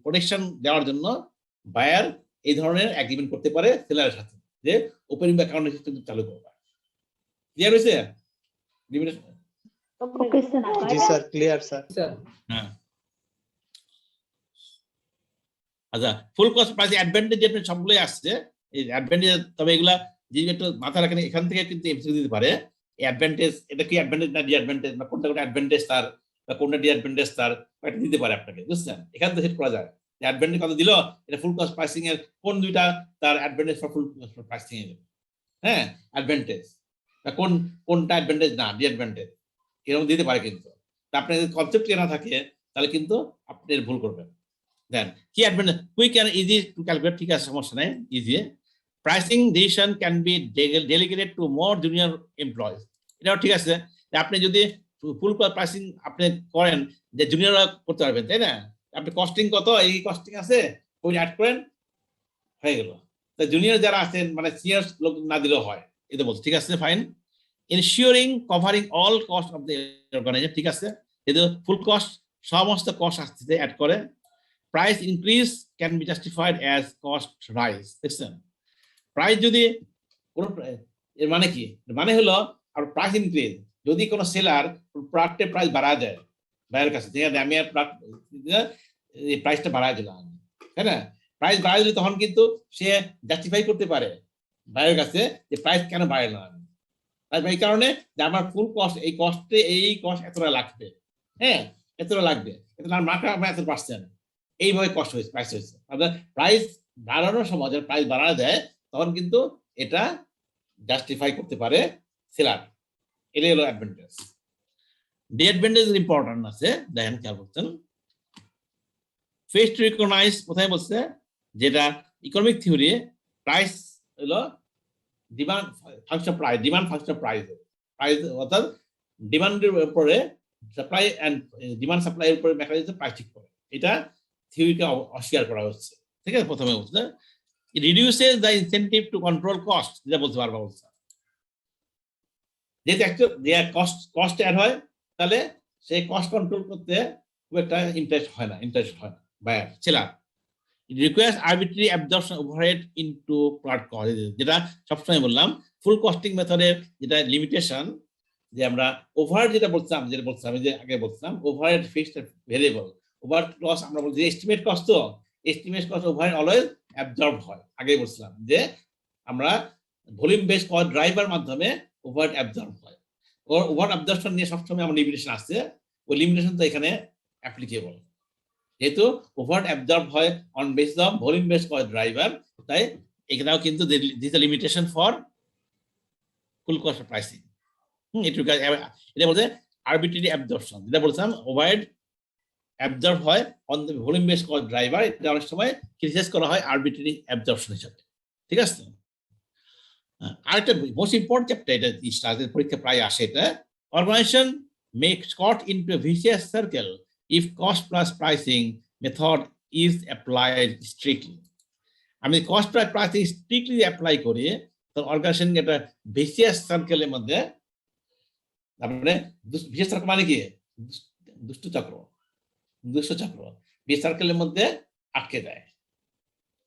Protection দেওয়ার জন্য buyer এই ধরনের এগ্রিমেন্ট করতে পারে সেলারের সাথে যে ওপেনিং অ্যাকাউন্ট সিস্টেম চালু করবে। ক্লিয়ার হয়েছে? Okay sir. জি স্যার, ক্লিয়ার স্যার। হ্যাঁ, আচ্ছা, ফুল কস্ট প্রাইস অ্যাডভান্টেজ যেটা সবগুলোই আসছে এই অ্যাডভান্টেজ, তবে এগুলা যে একটু মাথা রাখেন এখান থেকে কিন্তু এমসিকিউ দিতে পারে। অ্যাডভান্টেজ এটা কি অ্যাডভান্টেজ না ডিঅ্যাডভান্টেজ, না কোনটা কোনটা অ্যাডভান্টেজ তার বা কোনটা ডিঅ্যাডভান্টেজ তার, এটা দিতে পারে আপনাকে, বুঝছেন? এখান থেকে সেট করা যায় অ্যাডভান্টেজ কত দিল, এটা ফুল কস্ট প্রাইসিং এর কোন দুইটা তার advantage for full cost pricing এর, হ্যাঁ অ্যাডভান্টেজ, কোনটা অ্যাডভান্টেজ না ডিঅ্যাডভান্টেজ, এরকম দিতে পারে। কিন্তু আপনার যদি কনসেপ্ট জানা থাকে তাহলে কিন্তু আপনি ভুল করবেন। দেন কি advantage, quick and easy to calculate, ঠিক আছে সমস্যা নাই, easy. Pricing decision can be delegated to more junior employees, এটাও ঠিক আছে। আপনি যদি ফুল প্রাইসিং আপনি করেন যে জুনিয়ররা করতে পারবেন, তাই না? আপনি কস্টিং কত, এই কস্টিং আছে ওই অ্যাড করেন, হয়ে গেল। তো জুনিয়র যারা আছেন মানে সিনিয়র লোক না দিলেও হয়, এটা বলছে, ঠিক আছে fine. Insuring covering all cost of the organization, ঠিক আছে, যেহেতু ফুল কস্ট সমস্ত কস্ট আসছে অ্যাড করে। Price increase can be justified as cost rise, দেখছেন? প্রাইস যদি কোন এর মানে কি, মানে হলো আর প্রাইস ইনক্রিজ যদি কোনো সেলার প্রোডাক্টের প্রাইস বাড়া দেয় বাইরের কাছে, ঠিক আছে আমি আর এই প্রাইসটা বাড়ায় দিলাম, তাই না? প্রাইস বাড়ায় দিলে তখন কিন্তু সে জাস্টিফাই করতে পারে বাইরের কাছে যে প্রাইস কেন বাড়ালাম, এই কারণে যে আমার ফুল কস্ট এই কস্টে এই কস্ট এতটা লাগবে, হ্যাঁ এতটা লাগবে, এতটা মার্কা এত পার্সেন্ট, এইভাবে কস্ট হয়েছে, প্রাইস হয়েছে। আপনার প্রাইস বাড়ানোর সময় যখন প্রাইস বাড়ানো দেয় তখন কিন্তু এটা জাস্টিফাই করতে পারে সেলার, এটাই হলো অ্যাডভান্টেজ। ডিঅ্যাডভান্টেজ ইম্পর্টেন্ট আছে, দেখেন খেয়াল করছেন। ফেস্ট রিকগনাইজ কোথায় বলছে, যেটা ইকোনমিক থিওরি প্রাইস হলো demand function price, demand function price, price অর্থাৎ ডিমান্ডের উপরে সাপ্লাই এন্ড ডিমান্ড সাপ্লাই এর উপরে মেকানিজম প্রাইস ঠিক করে, এটা থিওরিকে অস্বীকার করা হচ্ছে, ঠিক আছে? প্রথমে বলছে reduces the incentive to control cost, যেটা বলতে পারবো বলছে, যেহেতু একটা যে কস্ট অ্যাড হয় তাহলে সেই কস্ট কন্ট্রোল করতে খুব একটা ইন্টারেস্ট হয় না buyer seller. Requires arbitrary absorption overhead into product cost, যেটা সবসময় বললাম ফুল কস্টিং মেথডের যেটা লিমিটেশন, যে আমরা ওভার যেটা বলছিলাম যে আগে বলছিলাম overhead fixed variable, over cost আমরা বলছি এস্টিমেট কস্ট, তো estimate cost overhead always absorb হয়, আগে বলছিলাম যে আমরা ভলিউম বেস কস্ট ড্রাইভার মাধ্যমে ওভারহেড অ্যাবজর্ব হয়, ওভার অ্যাবজর্পশন নিয়ে সবসময় আমার লিমিটেশন আছে, ওই লিমিটেশন তো এখানে অ্যাপ্লিকেবল, যেহেতু ওভারহেড অ্যাবজর্ব হয় on basis of volume base cost driver, তাই এখানেও কিন্তু this limitation for full cost pricing. এটা বলছে আরবিট্রারি অ্যাবজর্পশন, যেটা বলছিলাম ওভারহেড অ্যাবজর্ব হয় on the volume base cost driver, এটা অনেক সময় ক্রিটিসাইজ করা হয় আরবিট্রারি অ্যাবজর্পশন হিসাবে, ঠিক আছে? আরেকটা মোস্ট ইম্পর্টেন্ট চ্যাপ্টার, এটা স্টার্টের পরীক্ষা প্রায় আসে, এটা organisation makes caught into vicious circle if cost plus pricing method is applied strictly. আমি cost plus pricing strictly apply করি তখন অর্গানাইজেশন একটা ভিসিয়াস সার্কেলের মধ্যে, তারপরে ভিসিয়াস সার্কেল মানে কি দুষ্ট চক্র ভিসিয়াস সার্কেলের মধ্যে আটকে দেয়।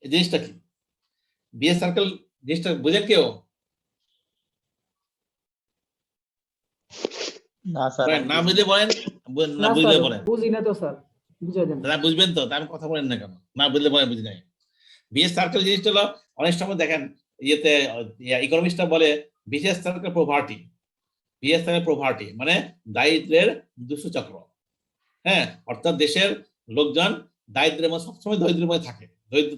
এই জিনিসটা কি ভিসিয়াস সার্কেল জিনিসটা বুঝেন কেউ? না স্যার, না বুঝলে বলেন, না বুঝলে বলেন, বুঝি না তো স্যার, বুঝাই দেন। দাদা বুঝবেন তো, আমি কথা বলেন না কেন? না বুঝলে বলেন বুঝি নাই। ভিএস সার্কেল জিনিসটা হলো অনেক সময় দেখেন ইয়েতে ইকোনমিস্টরা বলে vicious circle poverty, vicious circle poverty মানে দারিদ্রের দুষ্টচক্র, হ্যাঁ অর্থাৎ দেশের লোকজন দারিদ্রের মধ্যে সবসময় দরিদ্রের মধ্যে থাকে, দরিদ্র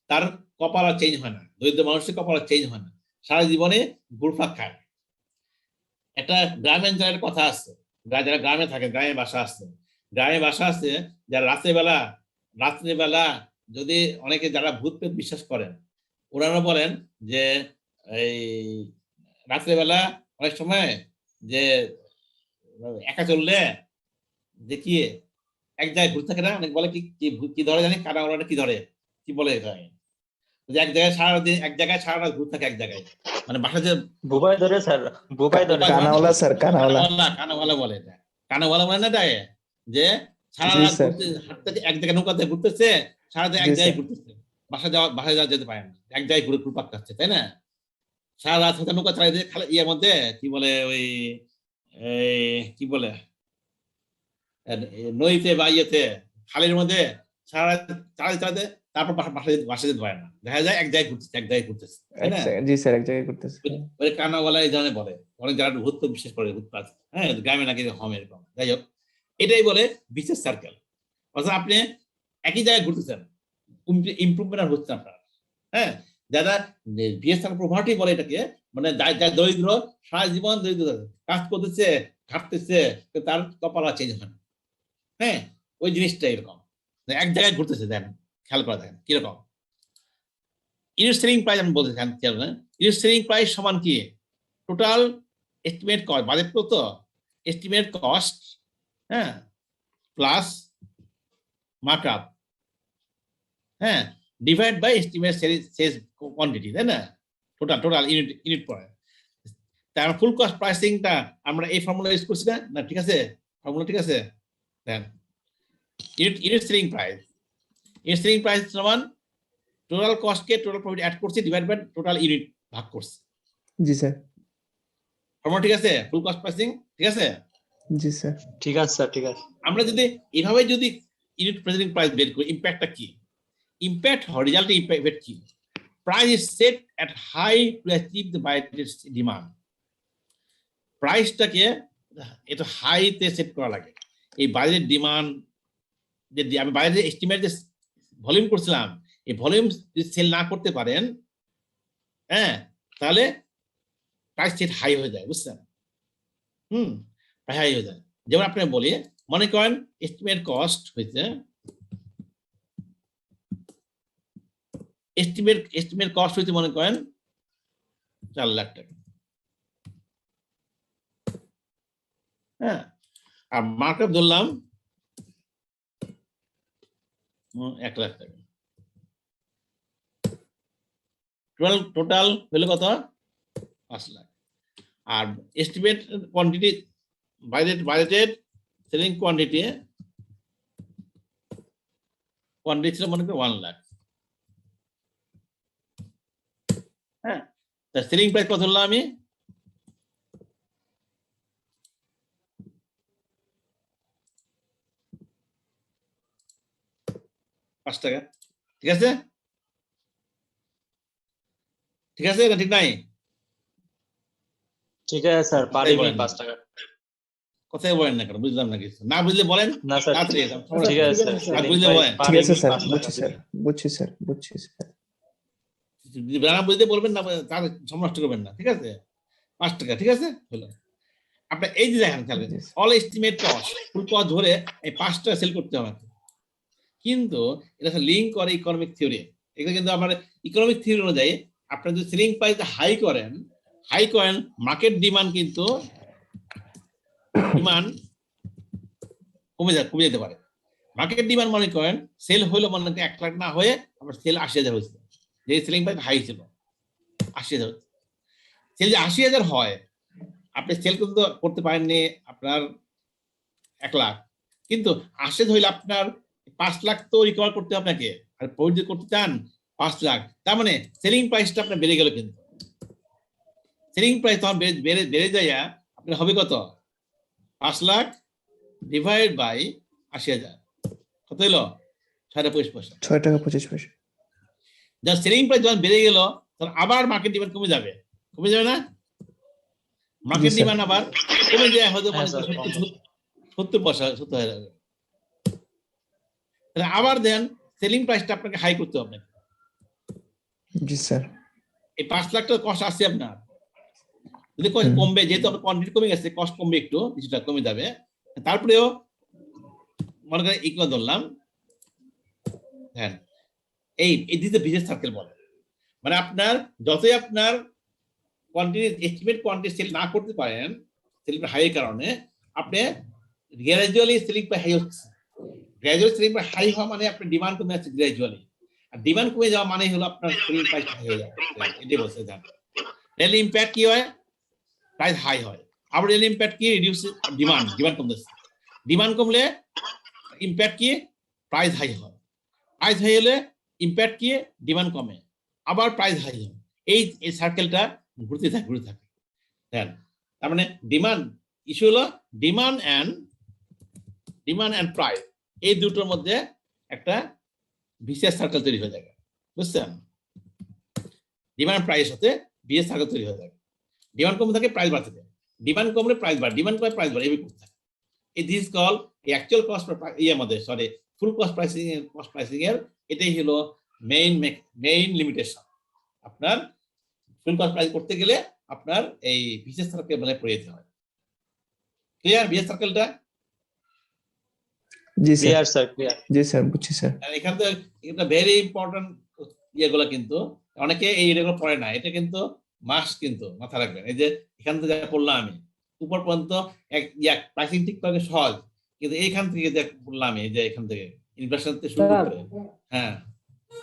তার কপাল আর চেঞ্জ হয় না, দরিদ্র মানুষের কপাল আর চেঞ্জ হয় না, সারা জীবনে ঘুরপাক খায়। একটা গ্রামাঞ্চলের কথা আছে, যারা গ্রামে থাকে, গ্রামে বাসা আছে, যারা রাত্রেবেলা যদি অনেকে যারা ভূত প্রেত বিশ্বাস করেন, ওনারা বলেন যে এই রাত্রেবেলা অনেক সময় যে একা চললে দেখি এক জায়গায় ঘুরতে থাকে না, অনেক বলে কি ধরে জানি, কানা ওরা কি ধরে, কি বলে এক জায়গায় সারাদিন এক জায়গায় সারা রাত ঘুরতে থাকে এক জায়গায়, মানে বাসা যে বুবাই ধরে স্যার, বুবাই ধরে কানাওয়ালা স্যার, কানাওয়ালা কানাওয়ালা বলে, এটা কানাওয়ালা মানে না যে সারা জি, রাত স্যার। হাঁটতে এক জায়গায় নৌকাতে ঘুরতেছে, সারা এক জি, জায়গায় স্যার। ঘুরতেছে, বাসায় যাওয়া যেতে পারে না, এক জায়গায় ঘুরে ঘুরপাক খাচ্ছে, তাই না? সারা রাত হয়তো নৌকা চালাই দিয়ে ইয়ের মধ্যে কি বলে ওই কি বলে নদীতে বা ইয়েতে খালের মধ্যে সারা রাত চালাতে তারপর বাসা যেতে পারে না, দেখা যায় এক জায়গায় ঘুরতেছে, এক জায়গায় ঘুরতেছে, তাই না? জি স্যার, এক জায়গায় করতেছে। ওই কানাওয়ালা এই ধরনের বলে, অনেক যারা ভূত তো বিশ্বাস করে, ভূত আছে, হ্যাঁ, গ্রামে নাকি হম এরকম। যাই হোক, এটাই বলে বিশেষ সার্কেল। অর্থাৎ আপনি একই জায়গায় ঘুরতেছেন, ইমপ্রুভমেন্ট হচ্ছে আপনার, হ্যাঁ। যারা বিএসআর প্রভার্টি বলে এটাকে, মানে যা দরিদ্র, সারা জীবন দরিদ্র কাজ করতেছে, খাটতেছে, তার কপাল চেঞ্জ হয় না, হ্যাঁ। ওই জিনিসটা এরকম এক জায়গায় ঘুরতেছে, দেন খেয়াল করে দেখেন কিরকম। ইউনিট সেলিং প্রাইস আমি বলতে চান, ইউনিট সেলিং প্রাইস সমান কি টোটাল এস্টিমেট কস্ট, বাজেট তো এস্টিমেট কস্ট, হ্যাঁ, প্লাস মার্কআপ, হ্যাঁ, divide by estimate sales quantity, তাই না? টোটাল ইউনিট পড়ে। তার ফুল কস্ট প্রাইসিংটা আমরা এই ফর্মুলা ইউজ করছি না? না, ঠিক আছে, ফর্মুলা ঠিক আছে। দেন ইউনিট সেলিং প্রাইস সমান টোটাল কস্টকে টোটাল প্রফিট অ্যাড করছি, ডিভাইড বাই টোটাল ইউনিট ভাগ করছি। জি স্যার। ফর্মুলা ঠিক আছে? ফুল কস্ট প্রাইসিং ঠিক আছে? জি স্যার। ঠিক আছে স্যার, ঠিক আছে। আমরা যদি এভাবে যদি ইউনিট প্রেজেন্টিং প্রাইস বের করি, ইম্প্যাক্টটা কি? ইম্প্যাক্ট হরিজন্টাল ইম্প্যাক্ট কি? Price is set at high to achieve the budgeted demand. প্রাইসটাকে এটা হাইতে সেট করা লাগে, এই বাজেট ডিমান্ড যে আমি বাইরে এস্টিমেট যে ভলিউম করছিলাম, এই ভলিউম যদি সেল না করতে পারেন, হ্যাঁ, তাহলে প্রাইস সেট হাই হয়ে যায়, বুঝছেন? হাই হয়ে যায়। যেমন আপনি বলি, মনে করেন এস্টিমেট কস্ট হয়েছে, এস্টিমেট কস্ট হইতে মনে করেন 4 লাখ টাকা, হ্যাঁ, আর মার্কআপ ধরলাম 1 লাখ টাকা। টোটাল হলো কত? 5 লাখ। আর estimate quantity, budgeted selling quantity ছিল মনে করেন 1 লাখ, হ্যাঁ। সেলিং প্রাইস কত ধরলাম আমি? 5 টাকা, ঠিক আছে? ঠিক আছে না ঠিক নাই? ঠিক আছে স্যার, পারি বলেন। 5 টাকা। কথাই বলেন না কেন? বুঝলাম না কিছু, না বুঝলে বলেন। না স্যার, তাড়াতাড়ি ঠিক আছে স্যার, আর বুঝলে বলেন। ঠিক আছে স্যার, বুঝছি স্যার, বুঝছি স্যার, বুঝছি স্যার। যদি না বুঝতে বলবেন না, তার সময় নষ্ট করবেন না, ঠিক আছে? 5 টাকা, ঠিক আছে, হলো। আপনার এই যে দেখেন খেয়াল, অল এস্টিমেট কস্ট, ফুল কস্ট ধরে এই 5 টাকা সেল করতে হবে, কিন্তু এটা লিঙ্ক করে ইকোনমিক থিওরি। এটা কিন্তু আমার ইকোনমিক থিওরি অনুযায়ী আপনার যদি সেলিং প্রাইস হাই করেন, মার্কেট ডিমান্ড কিন্তু ডিমান্ড কমে যেতে পারে। মার্কেট ডিমান্ড মনে করেন সেল হইলো মনে করেন 1 লাখ না হয়ে আপনার সেল 80,000 হয়েছিল, যে সেলিং প্রাইস হাই ছিল 80,000। সেল যে 80,000 হয়, আপনি সেল কিন্তু করতে পারেননি আপনার 1 লাখ, কিন্তু 80 হইলে আপনার 5 লাখ তো রিকভার করতে হবে আপনাকে, আর প্রফিট করতে চান 5 লাখ, তার মানে সেলিং প্রাইসটা আপনার বেড়ে গেল। কিন্তু সেলিং প্রাইস তখন বেড়ে যায়, আপনার হবে কত? 5 লাখ ডিভাইড বাই 80,000, কত হলো? 6.25 পয়সা। 6 টাকা 25 পয়সা। যখন সেলিং প্রাইস যখন বেড়ে গেল, তখন আবার মার্কেট ডিমান্ড কমে যাবে না? মার্কেট ডিমান্ড আবার কমে যায়, হয়তো 70 পয়সা, 70 হয়ে যাবে। তাহলে আবার দেন সেলিং প্রাইসটা আপনাকে হাই করতে হবে। জি স্যার। এই 5 লাখ টাকা কস্ট আসছে আপনার, যদি কস্ট কমবে, যেহেতু আপনার কোয়ান্টিটি কমে গেছে, কস্ট কমবে, একটু কিছুটা কমে যাবে। তারপরেও মনে করেন ইকুয়াল ধরলাম, হ্যাঁ, এই দিতে বিজনেস সার্কেল বলে। মানে আপনার যতই আপনার কোয়ান্টিটি এস্টিমেট কোয়ান্টিটি সেল না করতে পারেন, সেলিং হাই এর কারণে আপনি গ্র্যাজুয়ালি সেলিং প্রাইস হাই হচ্ছে। গ্র্যাজুয়ালি সেলিং প্রাইস হাই হওয়া মানে আপনার ডিমান্ড কমে যাচ্ছে গ্র্যাজুয়ালি, আর ডিমান্ড কমে যাওয়া মানে হলো আপনার সেলিং প্রাইস হাই হয়ে যাবে। এটাই বলছে জান। রিয়েল ইমপ্যাক্ট কি হয়? প্রাইস হাই হয়। আবার রিয়েল ইমপ্যাক্ট কি? রিডিউস ডিমান্ড কমতেছে। ডিমান্ড কমলে ইম্প্যাক্ট কি প্রাইস হাই হয়, প্রাইস হাই হলে ইম্প্যাক্ট কি ডিমান্ড কমে, আবার প্রাইস হাই হয়, এই সার্কেলটা ঘুরতে থাকে হ্যাঁ। তার মানে ডিমান্ড ইস্যু হলো ডিমান্ড অ্যান্ড প্রাইস, এই দুটোর মধ্যে একটা ভিসিএস সার্কেল তৈরি হয়ে যাবে, বুঝছেন? ডিমান্ড প্রাইস সাথে ভিএস সার্কেল তৈরি হয়ে যাবে, ডিমান্ড কমে থাকে প্রাইস বাড়তে থাকে, ডিমান্ড কমলে প্রাইস বাড়ে, ডিমান্ড কমে প্রাইস বাড়ে, এইভাবে করতে থাকে। এই দিস কল অ্যাকচুয়াল কস্ট আমাদের ফুল কস্ট প্রাইসিং এর এটাই হলো মেইন লিমিটেশন। আপনার ফুল কস্ট প্রাইস করতে গেলে আপনার এই ভিসিএস সার্কেল মানে পড়ে যেতে হয়। ক্লিয়ার ভিএস সার্কেলটা? জি স্যার, ক্লিয়ার স্যার ক্লিয়ার জি স্যার, বুঝছি স্যার। আর এখান থেকে এটা ভেরি ইম্পর্টেন্ট ইয়েগুলো, কিন্তু অনেকে এই এগুলো পড়ে না, এটা কিন্তু মাস্ট কিন্তু মাথা রাখবেন। এই যে এখান থেকে যা পড়লাম আমি উপর পর্যন্ত প্রাইসিং ঠিক করে সহজ, কিন্তু এইখান থেকে যে বললাম আমি, এই যে এখান থেকে ইনফ্লেশন থেকে শুরু স্যার, করে হ্যাঁ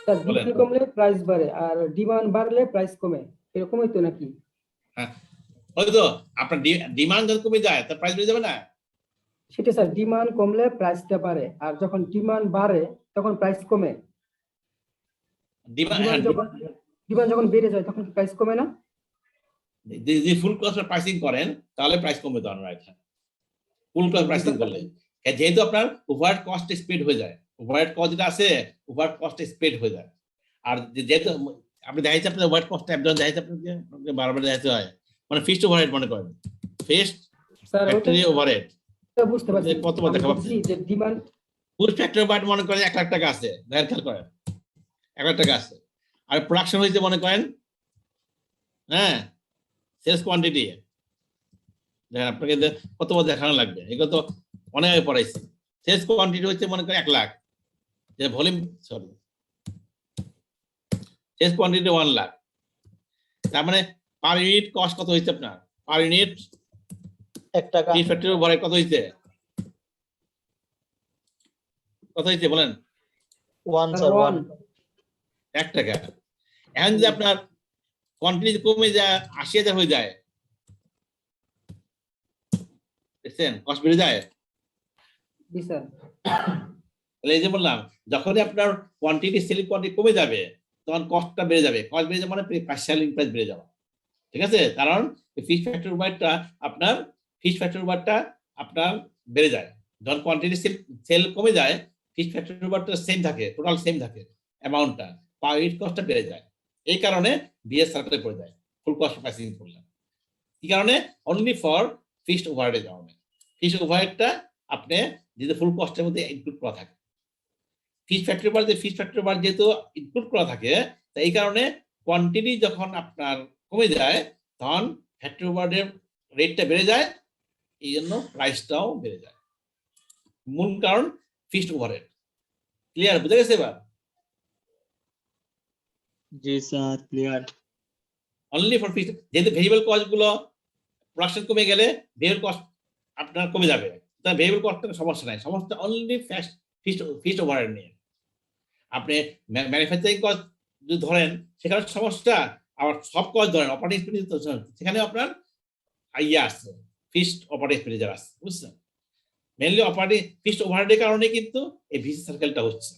স্যার বলেন। ডিমান্ড কমলে প্রাইস বাড়ে আর ডিমান্ড বাড়লে প্রাইস কমে, এরকমই তো নাকি? হ্যাঁ হয়তো আপনার ডিমান্ড যখন কমে যায় তার প্রাইস বেড়ে যাবে না? সেটা স্যার, ডিমান্ড কমলে প্রাইসটা বাড়ে আর যখন ডিমান্ড বাড়ে তখন প্রাইস কমে। ডিমান্ড যখন বেড়ে যায় তখন প্রাইস কমে না? যদি ফুল কস্ট প্রাইসিং করেন তাহলে প্রাইস কমবে, তো রাইট। ফুল কস্ট প্রাইসিং করলে যেহেতু আপনার ওভারহেড কস্ট স্প্রেড হয়ে যায়, ওভারহেড কস্ট যেটা আছে ওভারহেড কস্ট স্প্রেড হয়ে যায়। আর যেহেতু আপনি দেখাইছে আপনার ওভারহেড কস্ট একজন দেখাইছে আপনাকে বারবার দেখাইতে হয়, মানে ফিক্সড ওভারহেড মনে করেন, ফিক্সড স্যার ফ্যাক্টরি ওভারহেড বুঝতে পারছি, কতবার দেখাবো আপনি? যে ডিমান্ড ফুল ফ্যাক্টরি ওভারহেড মনে করেন 1 লাখ টাকা আছে, খেয়াল করেন 1 লাখ টাকা আছে, আর প্রোডাকশন হয়েছে মনে করেন হ্যাঁ সেলস কোয়ান্টিটি, দেখেন আপনাকে কতবার দেখানো লাগবে, এগুলো তো অনেক আগে পড়াইছি। সেলস কোয়ান্টিটি হচ্ছে মনে করেন 1 লাখ, যে ভলিউম সেলস কোয়ান্টিটি 1 লাখ, তার মানে পার ইউনিট কস্ট কত হয়েছে আপনার? পার ইউনিট 1 টাকা ফিশ ফ্যাক্টরি ওভারহেড কত হয়েছে? কত হয়েছে বলেন? 1 স্যার 1 1 টাকা। এখন যদি আপনার কোয়ান্টিটি কমে যায় 80,000 হয়ে যায়, দেখছেন কস্ট বেড়ে যায়। জি স্যার। তাহলে এই যে বললাম যখনই আপনার কোয়ান্টিটি সেলিং কোয়ান্টিটি কমে যাবে তখন কস্টটা বেড়ে যাবে, কস্ট বেড়ে যাবে মানে সেলিং প্রাইস বেড়ে যাবে, ঠিক আছে? কারণ ফিশ ফ্যাক্টরি ওভারটা আপনার বেড়ে যায়, যখন কোয়ান্টিটি সেল কমে যায় ফিশ ফ্যাক্টরি ওভারটা সেম থাকে, টোটাল সেম থাকে অ্যামাউন্টটা, পার ইউনিট কস্টটা বেড়ে যায়। এই কারণে বিএস সার্কেলে পড়ে যায় ফুল কস্ট প্রাইসিং করলে। কি কারণে? অনলি ফর ফিক্সড ওভারহেডের কারণে। ফিক্সড ওভারহেডটা আপনি যেহেতু ফুল কস্টের মধ্যে ইনক্লুড করা থাকে, ফিশ ফ্যাক্টরি বার যেহেতু ইনক্লুড করা থাকে, তাই এই কারণে কোয়ান্টিটি যখন আপনার কমে যায় তখন ফ্যাক্টরি ওভারের রেটটা বেড়ে যায়, এই জন্য প্রাইসটাও বেড়ে যায়। মূল কারণ ফিক্সড ওভারহেড। ক্লিয়ার? বুঝে গেছে এবার? জি sir clear only for fixed, যেহেতু ভেরিয়েবল কস্ট গুলো প্রোডাকশন কমে গেলে ভেরিয়েবল কস্ট আপনার কমে যাবে, তাই ভেরিয়েবল কস্টের সমস্যা নাই, সমস্যা অনলি ফিক্সড ওভারহেড নিয়ে। আপনি ম্যানুফ্যাকচারিং কস্ট যদি ধরেন সেখানে সমস্যা, আবার সব কস্ট ধরেন অপারেটিং এক্সপেন্ডিচার সেখানে আপনার ইয়ে আসছে ফিক্সড অপারেটিং এক্সপেন্ডিচার আসছে, বুঝছেন? মেইনলি অপারেটিং ফিক্সড ওভারহেডের কারণে কিন্তু এই ভিসি সার্কেলটা হচ্ছে।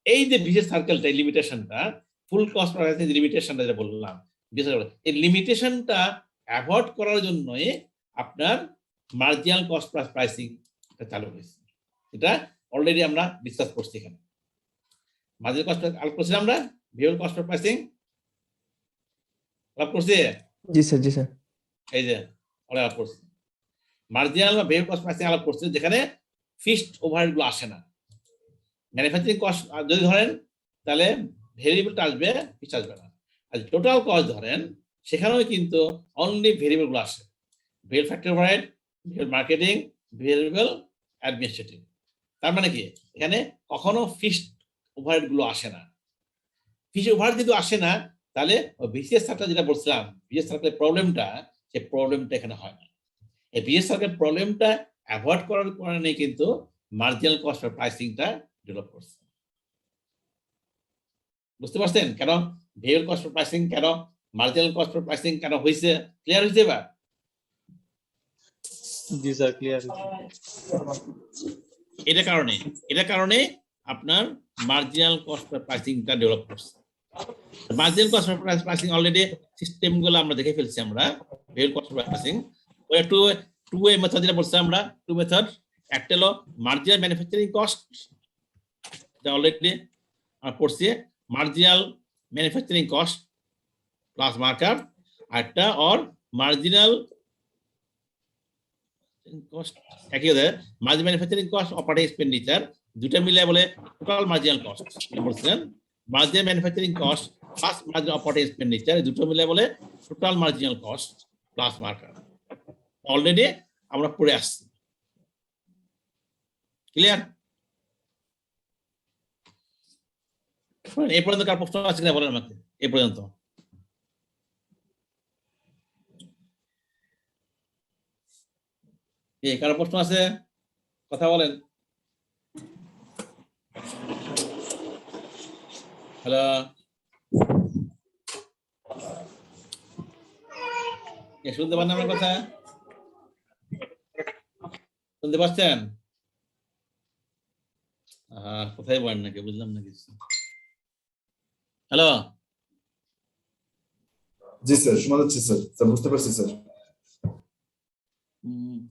এই যে ভিসি সার্কেলটা এই লিমিটেশনটা ফুল কস্ট প্রাইসিং লিমিটেশনটা যেটা বললাম, এই লিমিটেশনটা অ্যাভয়েড করার জন্যই আপনার মার্জিনাল কস্ট প্লাস প্রাইসিং চালু হয়েছে। এটা অলরেডি আমরা ডিসকাস করছি এখানে। মার্জিনাল কস্ট আলাপ করছি আমরা, ভেরিয়েবল কস্ট প্রাইসিং আলাপ করছি। জি স্যার, জি স্যার। এই যে আলাপ করছি মার্জিনাল বা ভেরিয়েবল কস্ট প্রাইসিং আলাপ করছি, যেখানে ফিক্সড ওভারহেড গুলো আসে না। ম্যানুফ্যাকচারিং কস্ট যদি ধরেন তাহলে ভেরিয়েবলটা আসবে, ফিক্সড আসবে না। আর টোটাল কস্ট ধরেন সেখানেও কিন্তু অনলি ভেরিয়েবল গুলো আসে, variable factory overhead, variable marketing, variable administrative. তার মানে কি এখানে কখনো ফিক্সড ওভারহেড গুলো আসে না। ফিক্সড ওভারহেড যদি আসে না তাহলে ভিসিএস সার্কেল যেটা বলছিলাম, ভিসিএস সার্কেলের প্রবলেমটা, সেই প্রবলেমটা এখানে হয় না। এই ভিসিএস সার্কেল প্রবলেমটা অ্যাভয়েড করার কারণে কিন্তু মার্জিনাল কস্ট আর প্রাইসিংটা ডেভেলপ করছে। বুঝতে পারছেন কেন ভেরিয়েবল কস্ট আর প্রাইসিং, কেন মার্জিনাল কস্ট আর প্রাইসিং কেন হয়েছে? ক্লিয়ার হয়েছে এবার? জি স্যার ক্লিয়ার এটা কারণে আপনার মার্জিনাল কস্ট প্রাইসিংটা ডেভেলপ করছে। মার্জিনাল কস্ট প্রাইসিং অলরেডি সিস্টেমগুলো আমরা দেখে ফেলছি আমরা ভেরিয়েবল কস্ট প্রাইসিং। ওই টু ওয়ে মেথড যেটা বলছি আমরা, টু মেথড। একটা হলো মার্জিনাল ম্যানুফ্যাকচারিং কস্ট, এটা অলরেডি আমরা পড়ছি, marginal manufacturing cost plus marker, আরেকটা অর মার্জিনাল কস্ট একই কথা, marginal manufacturing cost operating expenditure, দুটো মিলে বলে টোটাল মার্জিনাল কস্ট বলছেন। Marginal manufacturing cost plus marginal operating expenditure, দুটো মিলে বলে total marginal cost plus marker. Already আমরা পড়ে আসছি। ক্লিয়ার? এই পর্যন্ত কার প্রশ্ন আছে কিনা বলেন আমাকে, এই পর্যন্ত। কারো প্রশ্ন আছে? কথা বলেন। হ্যালো, শুনতে পান আমার কথা? শুনতে পাচ্ছেন? কোথায় বলেন নাকি, বুঝলাম না কিছু। হ্যালো, জি স্যার, শোনা যাচ্ছে স্যার। স্যার বুঝতে পারছি স্যার।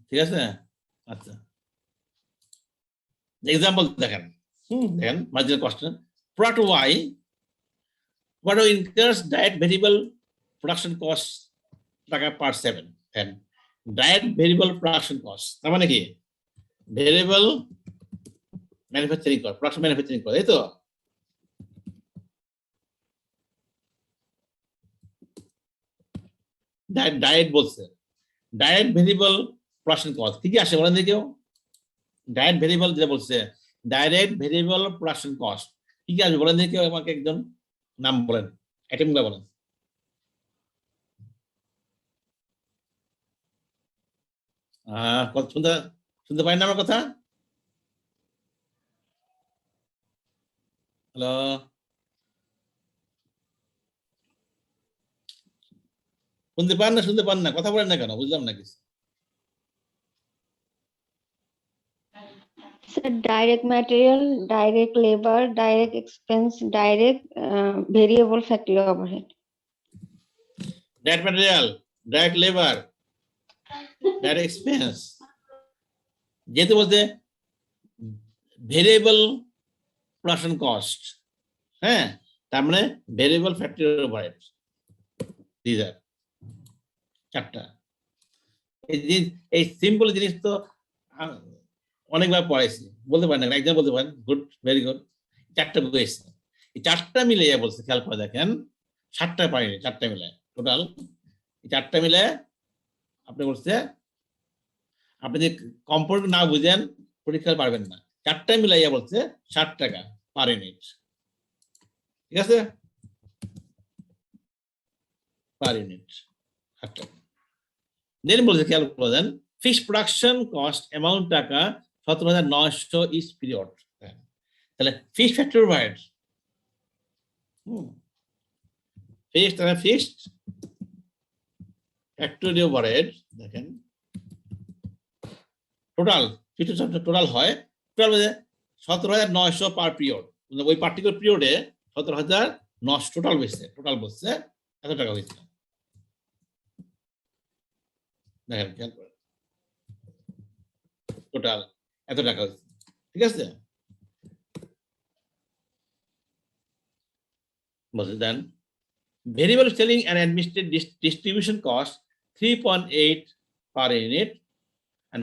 ঠিক আছে, আচ্ছা। এক্সাম্পল দেখেন, দেখেন marginal cost. Product Y, product incurs direct variable production cost টাকা per 7, then direct variable production cost, তার মানে কি variable manufacturing cost, production manufacturing cost, এই তো। ডাইরেক্ট বলছে, ডাইরেক্ট ভেরিয়েবল প্রোডাকশন কস্ট কি কি আসে বলেন দেখেও। ডাইরেক্ট ভেরিয়েবল যেটা বলছে, ডাইরেক্ট ভেরিয়েবল প্রোডাকশন কস্ট কি কি আসবে বলেন দেখেও, আমাকে একজন নাম বলেন, আইটেমগুলো বলেন। শুনতে শুনতে পারেন না আমার কথা? হ্যালো, শুনতে পান না, শুনতে পান না, কথা বলেন না কেন, বুঝলাম না কিছু। Sir, direct material, direct labor, direct expense, direct variable factory overhead. Direct material, direct labour, direct expense, যেহেতু বলতে ভেরিয়েবল প্রোডাকশন কস্ট, হ্যাঁ, তার মানে ভেরিয়েবল ফ্যাক্টরি ওভারহেড, দিস আর চারটা। এই সিম্পল জিনিস তো অনেকবার পড়াইছি, বলতে পারেন না, একদম বলতে পারেন, গুড, ভেরি গুড। চারটা বইছে, এই চারটা মিলে বলছে, খেয়াল করে দেখেন, 7টা পারিনি, 4টা মিলে টোটাল, এই 4টা মিলে আপনি বলছে, আপনি যদি কম্পোনেন্ট না বুঝেন পরীক্ষা পারবেন না। 4টা মিলাইয়া বলছে 60 টাকা পার ইউনিট, ঠিক আছে, পার ইউনিট 60 টাকা। দেন বলছে, খেয়াল করেন, ফিক্সড প্রোডাকশন কস্ট অ্যামাউন্ট টাকা 17,900 ইচ পিরিয়ড। তাহলে fixed factory overhead, fixed factory overhead দেখেন, টোটাল হয়, টোটাল 17,900 পার পিরিয়ড। ওই পার্টিকুলার পিরিয়ডে 17,900 টোটাল হয়েছে, টোটাল বলছে এত টাকা হয়েছে। দেখেন, খেয়াল করেন, টোটাল এত টাকা হয়েছে, ঠিক আছে। বলছে then variable selling and administrative distribution cost 3.8 per unit, and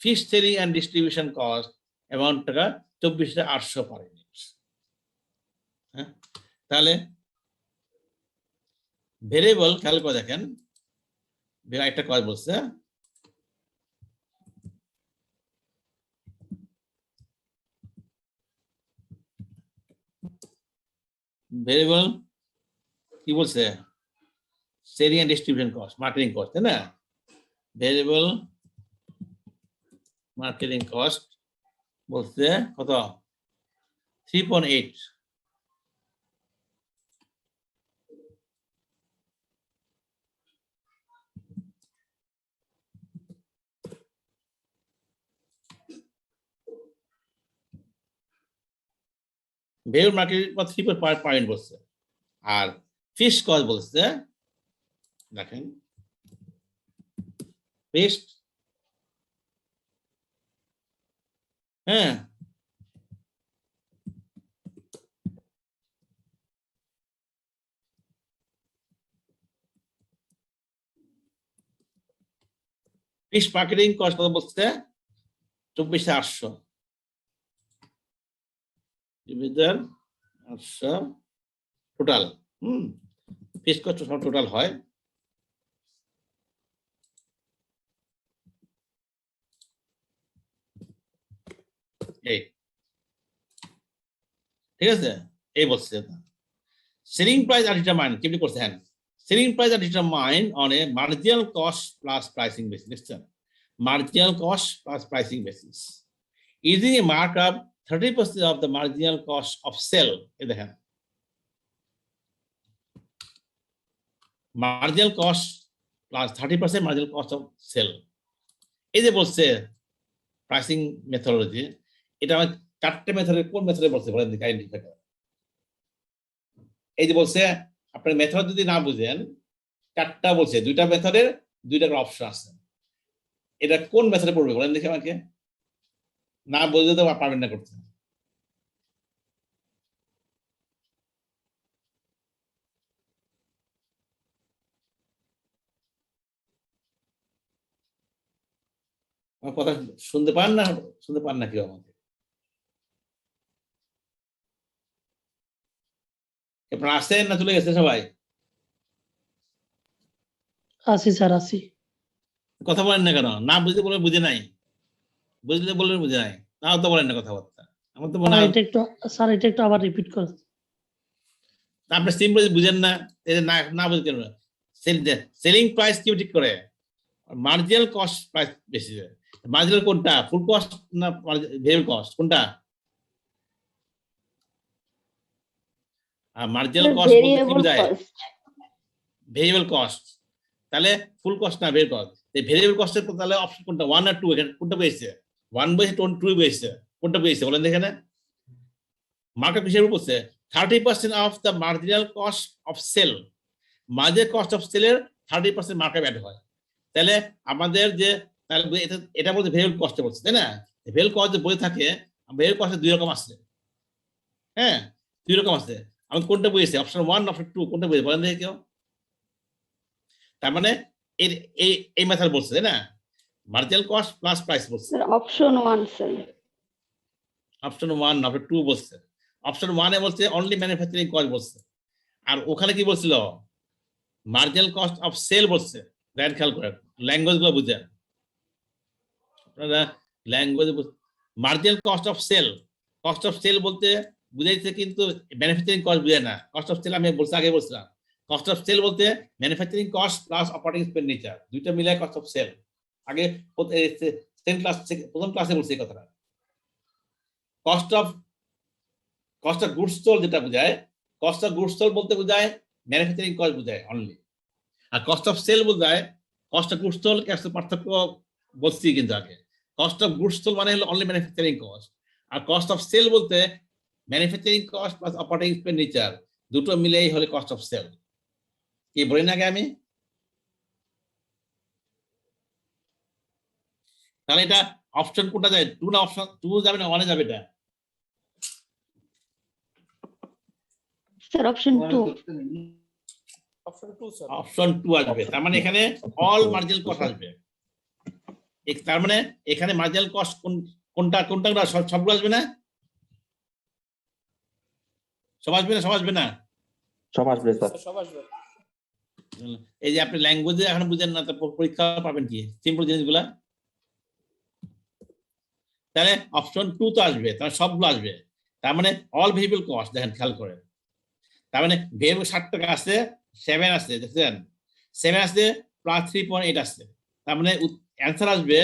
fixed selling and distribution cost amount টাকা 24,800 পার ইউনিট। হ্যাঁ, তাহলে ভেরিয়েবল খেয়াল করে দেখেন, একটা কাজ বলছে, ভেরিয়েবল কি বলছে, selling and distribution cost, marketing cost, তাই না। ভেরিয়েবল মার্কেটিং কস্ট বলছে কত, 3.8। ভেরিয়েবল মার্কেট 3 বলছে, আর ফিক্সড কস্ট বলছে, দেখেন ফিক্সড, হ্যাঁ, ফিক্সড মার্কেটিং কস্ট কত বলছে? 24,800 টোটাল। ফিক্সড কস্ট সব টোটাল হয়। এই ঠিক আছে, এই বলছে সেলিং প্রাইস আর ডিটারমাইন কেমনি করছে। হ্যাঁ, সেলিং প্রাইস আর determine on a marginal cost plus pricing basis. দেখছেন, marginal cost plus pricing basis using a markup 30% of the marginal cost of sale. এই দেখেন, marginal cost plus 30% marginal cost of sale. এই যে বলছে pricing methodology, এটা আমার 4টে মেথডে, কোন মেথডে বলছে বলেন দেখি আইডেন্টিফাই করেন। এই যে বলছে, আপনার মেথড যদি না বুঝেন, 4টা বলছে, 2টা মেথডের 2টা অপশন আছে, এটা কোন মেথডে পড়বে বলেন দেখি আমাকে, না বুঝলে তো পারবেন না করতে। আমার কথা শুনতে পান না, শুনতে পান না কেউ আমাকে? আপনারা আসছেন না চলে গেছে সবাই? আছি স্যার, আছি। কথা বলেন না কেন? না বুঝতে বলে বুঝে নাই, বুঝলে বললেন বুঝে নাই, তাও তো বলেন না কথাবার্তা। আমার তো মনে হয় স্যার এটা একটু আবার রিপিট করুন। আপনি সিম্পল বুঝেন না, না না বুঝতে কেন? সেলিং প্রাইস কি ঠিক করে? মার্জিনাল কস্ট প্রাইস বেশি। মার্জিনাল কোনটা, ফুল কস্ট না ভেরিয়েবল কস্ট, কোনটা? আর মার্জিনাল কস্ট বলতে কি বোঝায়? Variable cost. তাহলে ফুল কস্ট না ভেরিয়েবল কস্ট। এই ভেরিয়েবল কস্টের তাহলে অপশন কোনটা, 1 আর 2? এখানে কোনটা পেয়েছে? 1 বসে 2 বসে, কোনটা পেয়েছে বলেন এখানে? মার্কেট হিসেবে বলছে 30% of the marginal cost of sale. Marginal cost of সেলের 30% মার্কেট অ্যাড হয়। তাহলে আমাদের যে, তাহলে এটা বলতে ভেরিয়েবল কস্টে বলছে, তাই না? ভেরিয়েবল কস্ট যে বই থাকে, ভেরিয়েবল কস্টে 2 রকম আছে। হ্যাঁ, 2 রকম আছে। আমাদের কোনটা বইছে? অপশন 1, অপশন 2 কোনটা বইছে বলেন দেখি কেউ? তার মানে এই মেথড বলছে, তাই না? মার্জিনাল কস্ট প্লাস প্রাইস বলছে। Option 1 sir. অপশন 1, অপশন 2 বলছে। অপশন 1 এ বলছে অনলি ম্যানুফ্যাকচারিং কস্ট বলছে, আর ওখানে কি বলছিল? মার্জিনাল কস্ট অফ সেল বলছে। দেখেন, খেয়াল করেন, ল্যাঙ্গুয়েজ গুলো বুঝেন আপনারা। Language marginal cost of sale, cost of sale বলতে বুঝাইছে কিন্তু ম্যানুফ্যাকচারিং কস্ট বুঝে না। কস্ট অফ সেল আমি বলছি, আগে বলছিলাম, কস্ট অফ সেল বলতে manufacturing cost plus operating expenditure, দুইটা মিলায় কস্ট অফ সেল। আগে প্রথম ক্লাসে বলছি এই কথাটা। কস্ট অফ গুডস সোল্ড যেটা বোঝায়, কস্ট অফ গুডস সোল্ড বলতে বোঝায় ম্যানুফ্যাকচারিং কস্ট বোঝায় অনলি। আর কস্ট অফ সেল বোঝায় কস্ট অফ গুডস সোল্ড এর পার্থক্য বলছি কিন্তু আগে। কস্ট অফ গুডস সোল্ড মানে হলো অনলি ম্যানুফ্যাকচারিং কস্ট, আর কস্ট অফ সেল বলতে manufacturing cost plus operating expenditure, দুটো মিলেই হলে কস্ট অফ সেল। কি বলি না আগে আমি? তাহলে এটা অপশন কোনটা যায়? 2 না অপশন 2 যাবে না 1 এ যাবে? এটা স্যার অপশন 2। অপশন 2 আসবে। তার মানে এখানে অল মার্জিনাল কস্ট আসবে। তার মানে এখানে মার্জিনাল কস্ট কোনটা কোনটা সবগুলো আসবে না? সব আসবে না? সব আসবে না? সব আসবে স্যার। এই যে আপনি ল্যাঙ্গুয়েজে এখন বুঝেন না, তো পরীক্ষা পাবেন কি সিম্পল জিনিসগুলা? তাহলে অপশন 2 তো আসবে, তাহলে সবগুলো আসবে। তার মানে অল ভেরিয়েবল কস্ট, দেখেন খেয়াল করেন। তার মানে ভেরিয়েবল 60 টাকা আছে, 7 আছে, দেখছেন 7 আছে প্লাস 3.8 আছে। তার মানে অ্যান্সার আসবে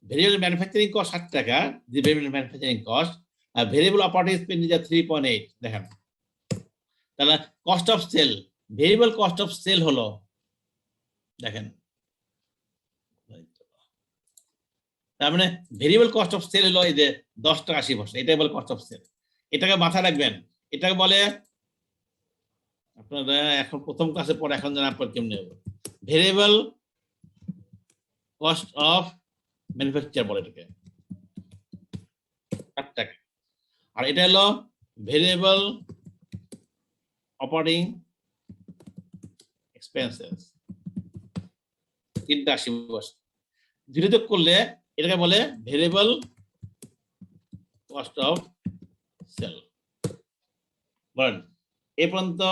ভেরিয়েবল ম্যানুফ্যাকচারিং কস্ট 60 টাকা, যে ভেরিয়েবল ম্যানুফ্যাকচারিং কস্ট, আর ভেরিয়েবল অপারেটিং এক্সপেন্ডিচার 3.8। দেখেন, তাহলে cost of sale, variable cost of sale হলো, দেখেন, তার মানে ভেরিয়েবল কস্ট অফ সেল হলো এই যে 10 টাকা 80 পয়সা, এটাই বলে কস্ট অফ সেল। এটাকে মাথায় রাখবেন, এটাকে বলে আপনারা এখন প্রথম ক্লাসে পড়ে, এখন জানা পর কেমনে হবে, ভেরিয়েবল কস্ট অফ ম্যানুফ্যাকচার বলে এটাকে, 8 টাকা। আর এটা হলো ভেরিয়েবল অপারেটিং এক্সপেন্সেস, 3টা 80 বছর দুটো যোগ করলে এটাকে বলে ভেরিয়েবল কস্ট অফ সেল। বলেন এই পর্যন্ত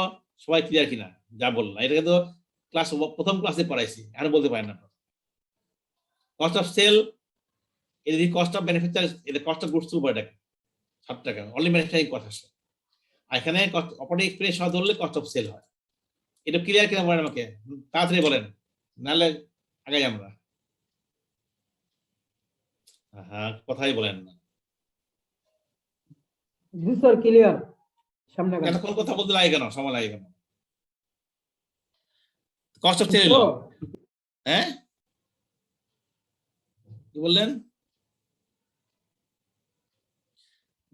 সবাই ক্লিয়ার কিনা যা বললাম? এটাকে তো ক্লাস প্রথম ক্লাসে পড়াইছি, আর বলতে পারেন না। কস্ট অফ সেল, এদিকে কস্ট অফ ম্যানুফ্যাকচার, এটা কস্ট অফ গুডস সোল্ড, এটা 7 টাকা অনলি ম্যানুফ্যাকচারিং কস্ট আসে। আর এখানে অপারেটিং এক্সপেন্স সহ ধরলে কস্ট অফ সেল হয়। এটা ক্লিয়ার কিনা বলেন আমাকে, তাড়াতাড়ি বলেন, নাহলে আগাই আমরা। হ্যাঁ, কথাই বলেন না, জি স্যার ক্লিয়ার। সামনে কেন কোন কথা বলতে লাগে, কেন সময় লাগে কেন? কস্ট অফ সেল হলো, হ্যাঁ কি বললেন?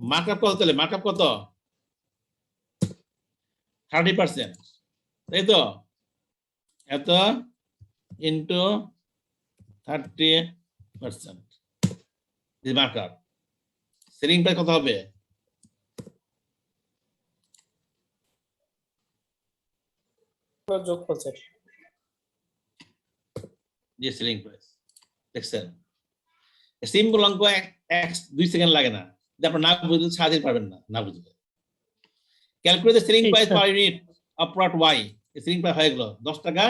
মার্কআপ কত? তাহলে মার্কআপ কত? 30%, তাই তো? এত ইন্টু 30% মার্কআপ। সেলিং প্রাইস কত হবে? যোগফল স্যার। যে সেলিং প্রাইস দেখছেন, সিম্পল অঙ্ক, 2 সেকেন্ড লাগে না। যে আপনার না বুঝলে সারাদিন পারবেন না, না বুঝলে। Calculate the selling price per unit of product Y. Selling price হয়ে গেল 10 টাকা,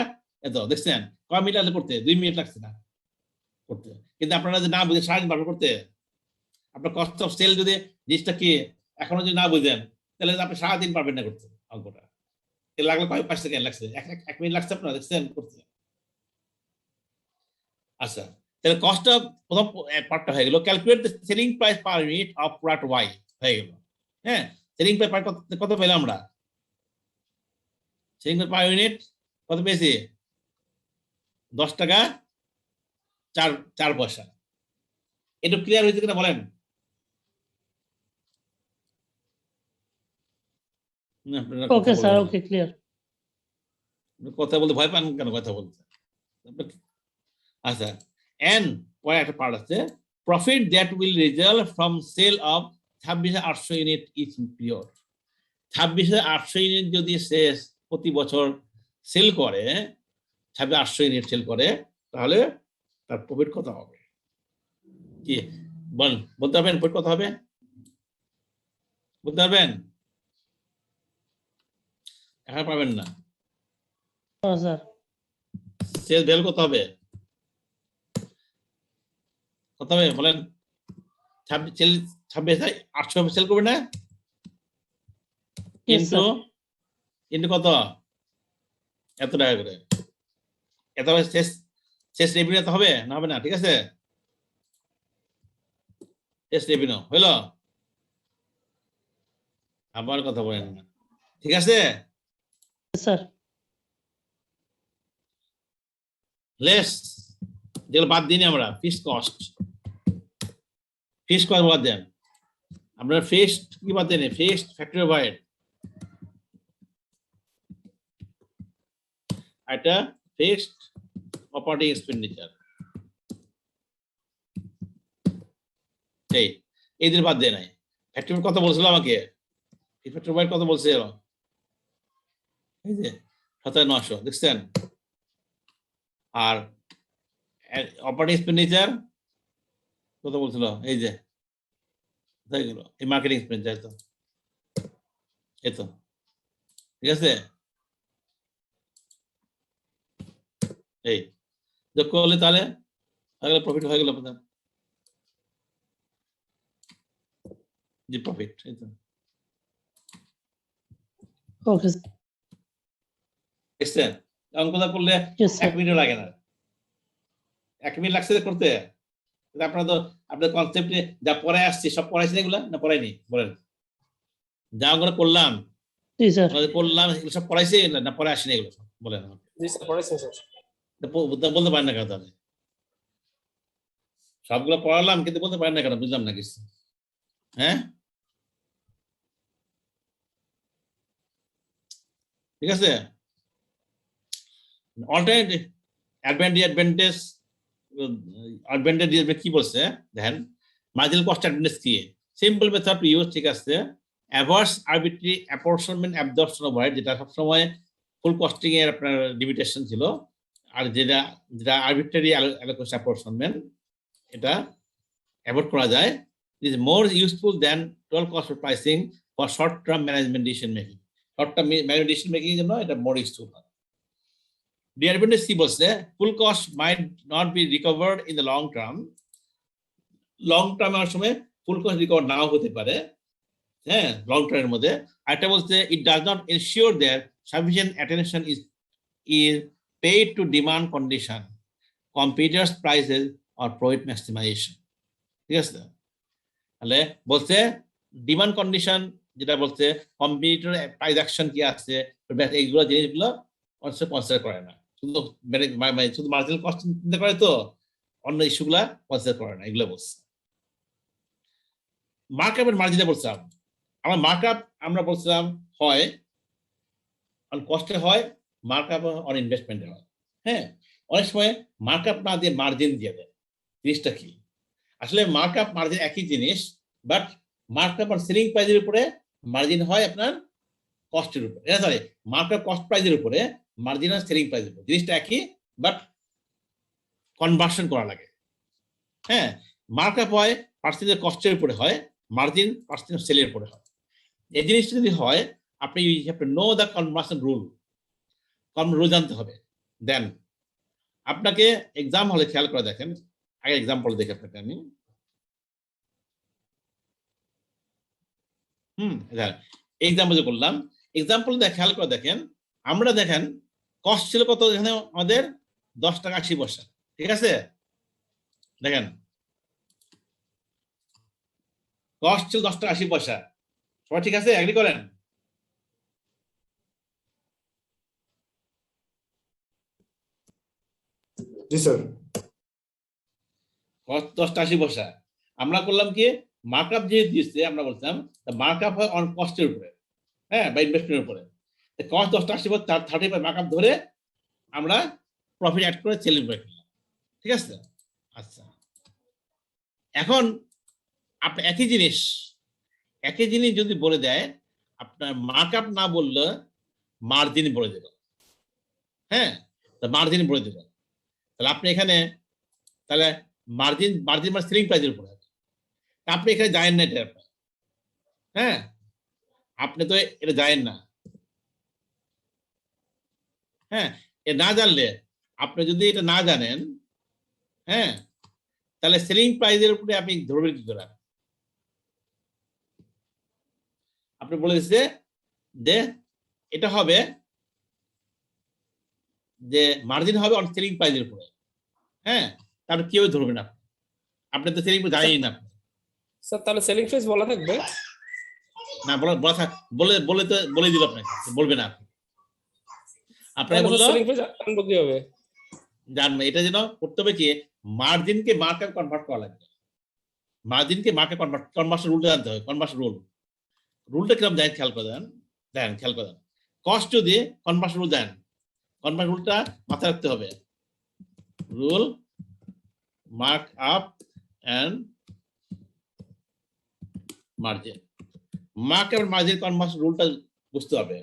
এত দেখছেন? কয় মিনিট লাগলো করতে? 2 মিনিট লাগছে না করতে। কিন্তু আপনারা যদি না বুঝে সারাদিন পারবেন করতে, আপনার কস্ট অফ সেল যদি জিনিসটা কি এখনো যদি না বুঝেন, তাহলে আপনি সারাদিন পারবেন না করতে অঙ্কটা। লাগলো 5 সেকেন্ড লাগছে, 1 মিনিট লাগছে আপনার দেখছেন করতে। আচ্ছা, তাহলে কস্ট অফ প্রথম পার্টটা হয়ে গেল। Calculate the selling price per unit of product Y হয়ে গেল। হ্যাঁ, সেলিং প্রাইস কত পেলাম আমরা? সেলিং প্রাইস পার ইউনিট কত পেয়েছি? 10 টাকা 4 পয়সা। এটা ক্লিয়ার হয়েছে কিনা বলেন? Okay sir, okay clear. কথা বলতে ভয় পান কেন? কথা বলতে আচ্ছা। এন্ড পরে একটা পার্ট আছে, profit that will result from sale of 26,800 unit each period. 26,800 unit যদি শেষ প্রতি বছর সেল করে, 26,800 ইউনিট সেল করে, তাহলে তার প্রফিট কত হবে? কি বলতে পারবেন? প্রফিট কত হবে বলতে পারবেন? এখন পারবেন না। স্যার সেল ভ্যালু কত হবে? কত হবে বলেন? 26,800 সেল করবে না? কিন্তু কত? এত টাকা করে। এত শেষ রেভিনিউ তো হবে না? হবে না? ঠিক আছে, শেষ রেভিনিউ হইল। আবার কথা বলেন না, ঠিক আছে স্যার। লেস যেগুলো বাদ দিই আমরা, ফিক্সড কস্ট বাদ দেন। আপনার ফিক্সড কি বাদ দেন? ফিক্সড ফ্যাক্টরি ওভারহেড, এটা ফিক্সড অপারেটিং এক্সপেন্ডিচার, এই দিন বাদ দেয় নাই। ফ্যাক্টরি কত বলছিল আমাকে? ফ্যাক্টরি ওভারহেড কত বলছিল? এই যে 17,900 দেখছেন। আর অপারেটিং এক্সপেন্ডিচার কত বলছিল? এই যে গেল, এই মার্কেটিং এক্সপেন্ডিচার, তো এই তো ঠিক আছে। এই যোগ করলে তাহলে প্রফিট হয়ে গেল আপনার, জি প্রফিট। এই তো ওকে দেখছেন, অঙ্কটা করলে 1 মিনিট লাগে না। 1 মিনিট লাগছে করতে। আপনারা তো আপনাদের কনসেপ্ট যা পড়ায় আসছি সব পড়াইছেন এগুলা না পড়াইনি? বলেন, যা আমরা করলাম করলাম এগুলো সব পড়াইছে না পড়ে আসেনি এগুলো সব? বলেন আমাকে। বলতে পারেন না কেন তাহলে? সবগুলো পড়ালাম কিন্তু বলতে পারেন না কেন? বুঝলাম না কিছু। হ্যাঁ, ঠিক আছে? অল্টারনেট অ্যাডভান্টেজ কি বলছে দেখেন, মার্জিনাল কস্ট অ্যাডভান্টেজ কি? সিম্পল মেথড টু ইউজ, ঠিক আছে? অ্যাভার্স আরবিট্রারি অ্যাপরশনমেন্ট অ্যাবজর্পশন ওভারহেড, যেটা সবসময় ফুল কস্টিং এর আপনার লিমিটেশন ছিল, আর যেটা আরবিট্রারি অ্যালোকেশন অ্যাপরশনমেন্ট, এটা অ্যাভয়েড করা যায়। Is more useful than total cost pricing for short term management decision making. শর্ট টার্ম ম্যানেজমেন্ট ডিসিশন মেকিং এর জন্য এটা মোর ইউজফুল। ডিঅ্যাডভান্টেজ কি বলছে? Full cost might not be recovered in the long term. Long term এর সময় ফুল cost recover নাও হতে পারে, হ্যাঁ, লং টার্মের মধ্যে। আরেকটা বলছে it does not ensure that sufficient attention is paid two demand condition, competitors prices or profit maximisation. ঠিক আছে? তাহলে বলছে ডিমান্ড কন্ডিশন, যেটা বলছে কম্পিটিটর প্রাইস অ্যাকশন কি আছে, এইগুলো জিনিসগুলো কনসিডার করে না, শুধু শুধু মার্জিনাল কস্ট চিন্তা করে, তো অন্য ইস্যুগুলা কনসিডার করে না, এগুলো বলছে। মার্কআপ এর মার্জিনে বলছিলাম আমার মার্কআপ, আমরা বলছিলাম হয় অন কস্টে হয়, মার্কআপ অন ইনভেস্টমেন্টে হয়। হ্যাঁ, অনেক সময় মার্কআপ না দিয়ে মার্জিন দিয়ে দেয়। জিনিসটা কি? আসলে মার্কআপ মার্জিন একই জিনিস, বাট মার্কআপ অন সেলিং প্রাইসের উপরে মার্জিন হয় আপনার কস্টের উপরে, সরি, মার্কআপ কস্ট প্রাইসের উপরে, মার্জিন আর সেলিং প্রাইসের উপরে, জিনিসটা একই, বাট কনভার্সন করা লাগে। হ্যাঁ, মার্কআপ হয় পার্সেন্টেজ কস্টের উপরে হয়, মার্জিন পার্সেন্টেজ সেলের উপরে হয়। এই জিনিসটা যদি হয়, আপনি you have to know the conversion rule, rule জানতে হবে। দেন আপনাকে এক্সাম হলে খেয়াল করে দেখেন, আগে এক্সাম্পল দেখে আপনাকে আমি এক্সাম্পল যে করলাম, এক্সাম্পল খেয়াল করে দেখেন, আমরা দেখেন কস্ট ছিল কত এখানে আমাদের 10 টাকা 80 পয়সা। ঠিক আছে? দেখেন কস্ট ছিল 10 টাকা 80 পয়সা। সবাই ঠিক আছে? এগ্রি করেন? জি স্যার। কস্ট 10 টাকা 80 পয়সা। আমরা করলাম কি, মার্কআপ যে দিচ্ছে আমরা বলতাম মার্কআপ হয় অন কস্টের উপরে, হ্যাঁ, বা ইনভেস্টমেন্টের উপরে। কস্ট 10 টাকা 80 পয়সা, 35 মার্কআপ ধরে আমরা প্রফিট অ্যাড করে সেলিং করে ফেললাম। ঠিক আছে? আচ্ছা, এখন আপনি একই জিনিস যদি বলে দেয়, আপনার মার্কআপ না বললে মার্জিন বলে দেবে। হ্যাঁ, মার্জিন বলে দেবে। তাহলে আপনি এখানে তাহলে মার্জিন মানে সেলিং প্রাইসের উপরে, আপনি এখানে জানেন না এটা। হ্যাঁ, আপনি তো এটা জানেন না। হ্যাঁ, এ না জানলে, আপনি যদি এটা না জানেন, হ্যাঁ, তাহলে সেলিং প্রাইসের উপরে আপনি ধরবেন কি করে? আপনি বলে দিচ্ছে যে এটা হবে যে মার্জিন হবে অন সেলিং প্রাইসের উপরে। হ্যাঁ, তাহলে কেউ ধরবে না, আপনি তো সেলিং জানেনই না। স্যার তাহলে সেলিং প্রাইস বলা থাকবে না? বলে দিল আপনাকে, বলবে না। আপনাকে বললো সেলিং প্রাইস আনবো কিভাবে? জানবে এটা যেন করতে হবে কি, মার্জিনকে মার্কেট কনভার্ট করা লাগবে। মার্জিনকে মার্কেট কনভার্সন রুলটা জানতে হবে। কনভার্সন রুলটা কিরকম জানেন? খেয়াল করে দেন কস্ট যদি কনভার্সন রুল দেন, কনভার্সন রুলটা মাথায় রাখতে হবে। Rule markup and margin, markup margin conversion রুলটা বুঝতে হবে।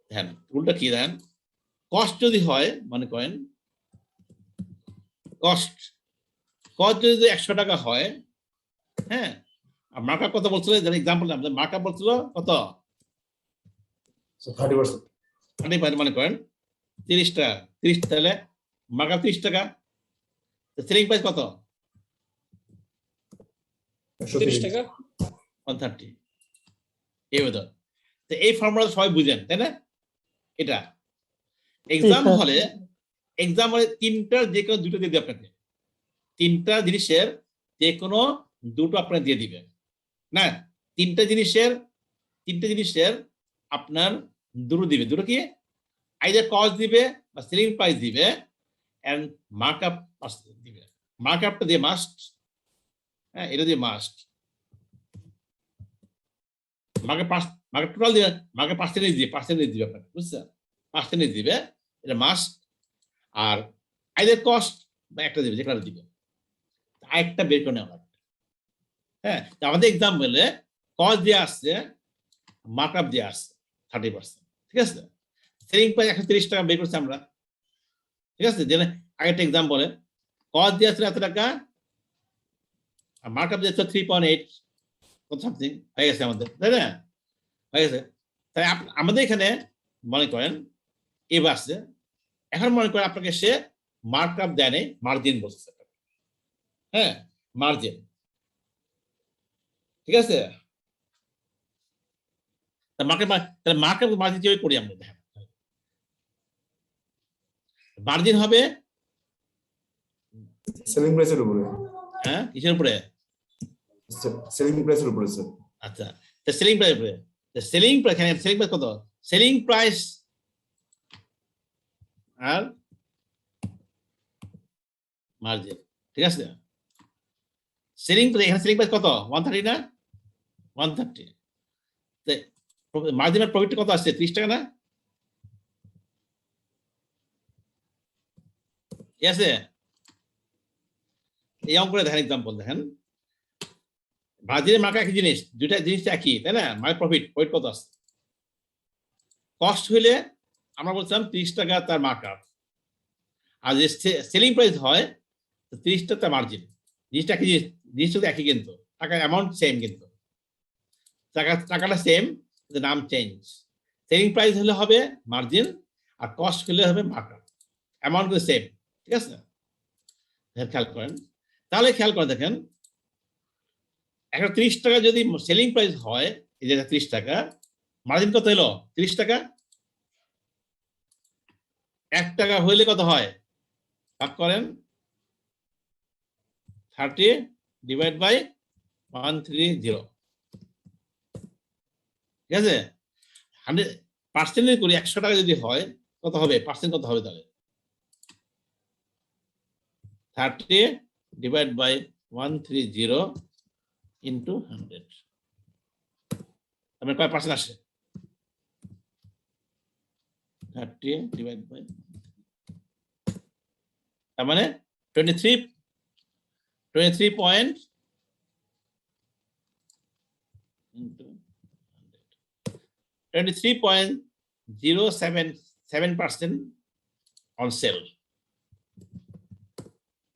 দেখেন রুলটা কি, দেখেন কস্ট যদি হয়, মনে করেন কস্ট যদি 100 টাকা হয়, হ্যাঁ, আর মার্কআপ কত বলছিল? এক্সাম্পল মার্কআপ বলছিল কত? 30%। 30, মনে করেন 30 টাকা। 30, তাহলে মার্কআপ 30 টাকা, সেলিং প্রাইস কত? 30 টাকা 130। এই মেথড, তো এই ফর্মুলা সবাই বুঝেন, তাই না? এটা এক্সাম হলে তিনটার যে কোনো দুটো দিয়ে দিবে আপনাকে, তিনটা জিনিসের যে কোনো দুটো আপনার দিয়ে দিবে না, তিনটা জিনিসের আপনার দুটো দিবে। দুটো কি, আইদার কস্ট দিবে বা সেলিং প্রাইস দিবে, এন্ড মার্কআপ দিবে। মার্কআপটা দিয়ে মাস্ট, হ্যাঁ, এটা দিয়ে মাস্ট। মার্কেট টোটাল দিবে, মার্কেট পার্সেন্টেজ দিবে আপনাকে, বুঝছেন? পার্সেন্টেজ দিবে, এটা মাস্ট। আর আইদার কস্ট বা একটা দিবে, যেটা দিবে, আরেকটা বের করে নেওয়া লাগবে। হ্যাঁ, তো আমাদের এক্সাম্পলে কস্ট দিয়ে আসছে, মার্কআপ দিয়ে আসছে 30%, ঠিক আছে? সেলিং প্রাইস 130 টাকা বের করছি আমরা, ঠিক আছে? যেন আগেরটা এক্সাম্পলে কস্ট দিয়ে আসছে এত টাকা, আর মার্কআপ দিয়েছে 3.8 কত সামথিং, হয়ে গেছে আমাদের, তাই না? হয়ে গেছে। তাই আমাদের এখানে মনে করেন এবার আসছে, এখন মনে করেন আপনাকে সে মার্কআপ দেয় নেই, মার্জিন বলছে। হ্যাঁ, মার্জিন, ঠিক আছে? তাহলে মার্কআপ মার্জিন কিভাবে করি আমরা, দেখেন। মার্জিন হবে সেলিং প্রাইসের উপরে, হ্যাঁ কিসের উপরে? সেলিং প্রাইসের উপরে স্যার। আচ্ছা, সেলিং প্রাইস উপরে। সেলিং প্রাইস, সেলিং প্রাইস কত? সেলিং প্রাইস আর মার্জিন, ঠিক আছে? সেলিং প্রাইস, এখানে সেলিং প্রাইস কত? 130 না? 130। মার্জিনের প্রফিট কত আসছে? 30 টাকা না? ঠিক আছে? এই অঙ্কটা দেখেন, এক্সাম্পল দেখেন। মার্জিনের মার্কা একই জিনিস, দুইটা জিনিস একই, তাই না? মার্কেট প্রফিট কত আসছে? কস্ট হইলে আমরা বলছিলাম 30 টাকা তার মার্কআপ, আর যে সেলিং প্রাইস হয় 30 টাকা তার মার্জিন। জিনিসটা একই জিনিস, জিনিসটা একই, কিন্তু টাকার অ্যামাউন্ট সেম, কিন্তু টাকাটা সেম, নাম চেঞ্জ। সেলিং প্রাইস হলে হবে মার্জিন, আর কস্ট হলে হবে মার্কআপ, অ্যামাউন্ট কিন্তু সেম, ঠিক আছে? খেয়াল করেন, তাহলে খেয়াল করে দেখেন, 130 টাকা যদি সেলিং প্রাইস হয়, এই যে 30 টাকা, মার্জিন কত হলো? 30 টাকা। 1 টাকা হইলে কত হয়? ভাগ করেন 30 ডিভাইড বাই 130, ঠিক আছে? 100% করি, 100 টাকা যদি হয় কত হবে? পার্সেন্ট কত হবে তাহলে? 30 ডিভাইড বাই 130 ইন্টু 100, কয় পার্সেন্ট আসে? 30 ডিভাইড বাই, তার মানে 23 পয়েন্ট ইন্টু 23.077% অন সেল।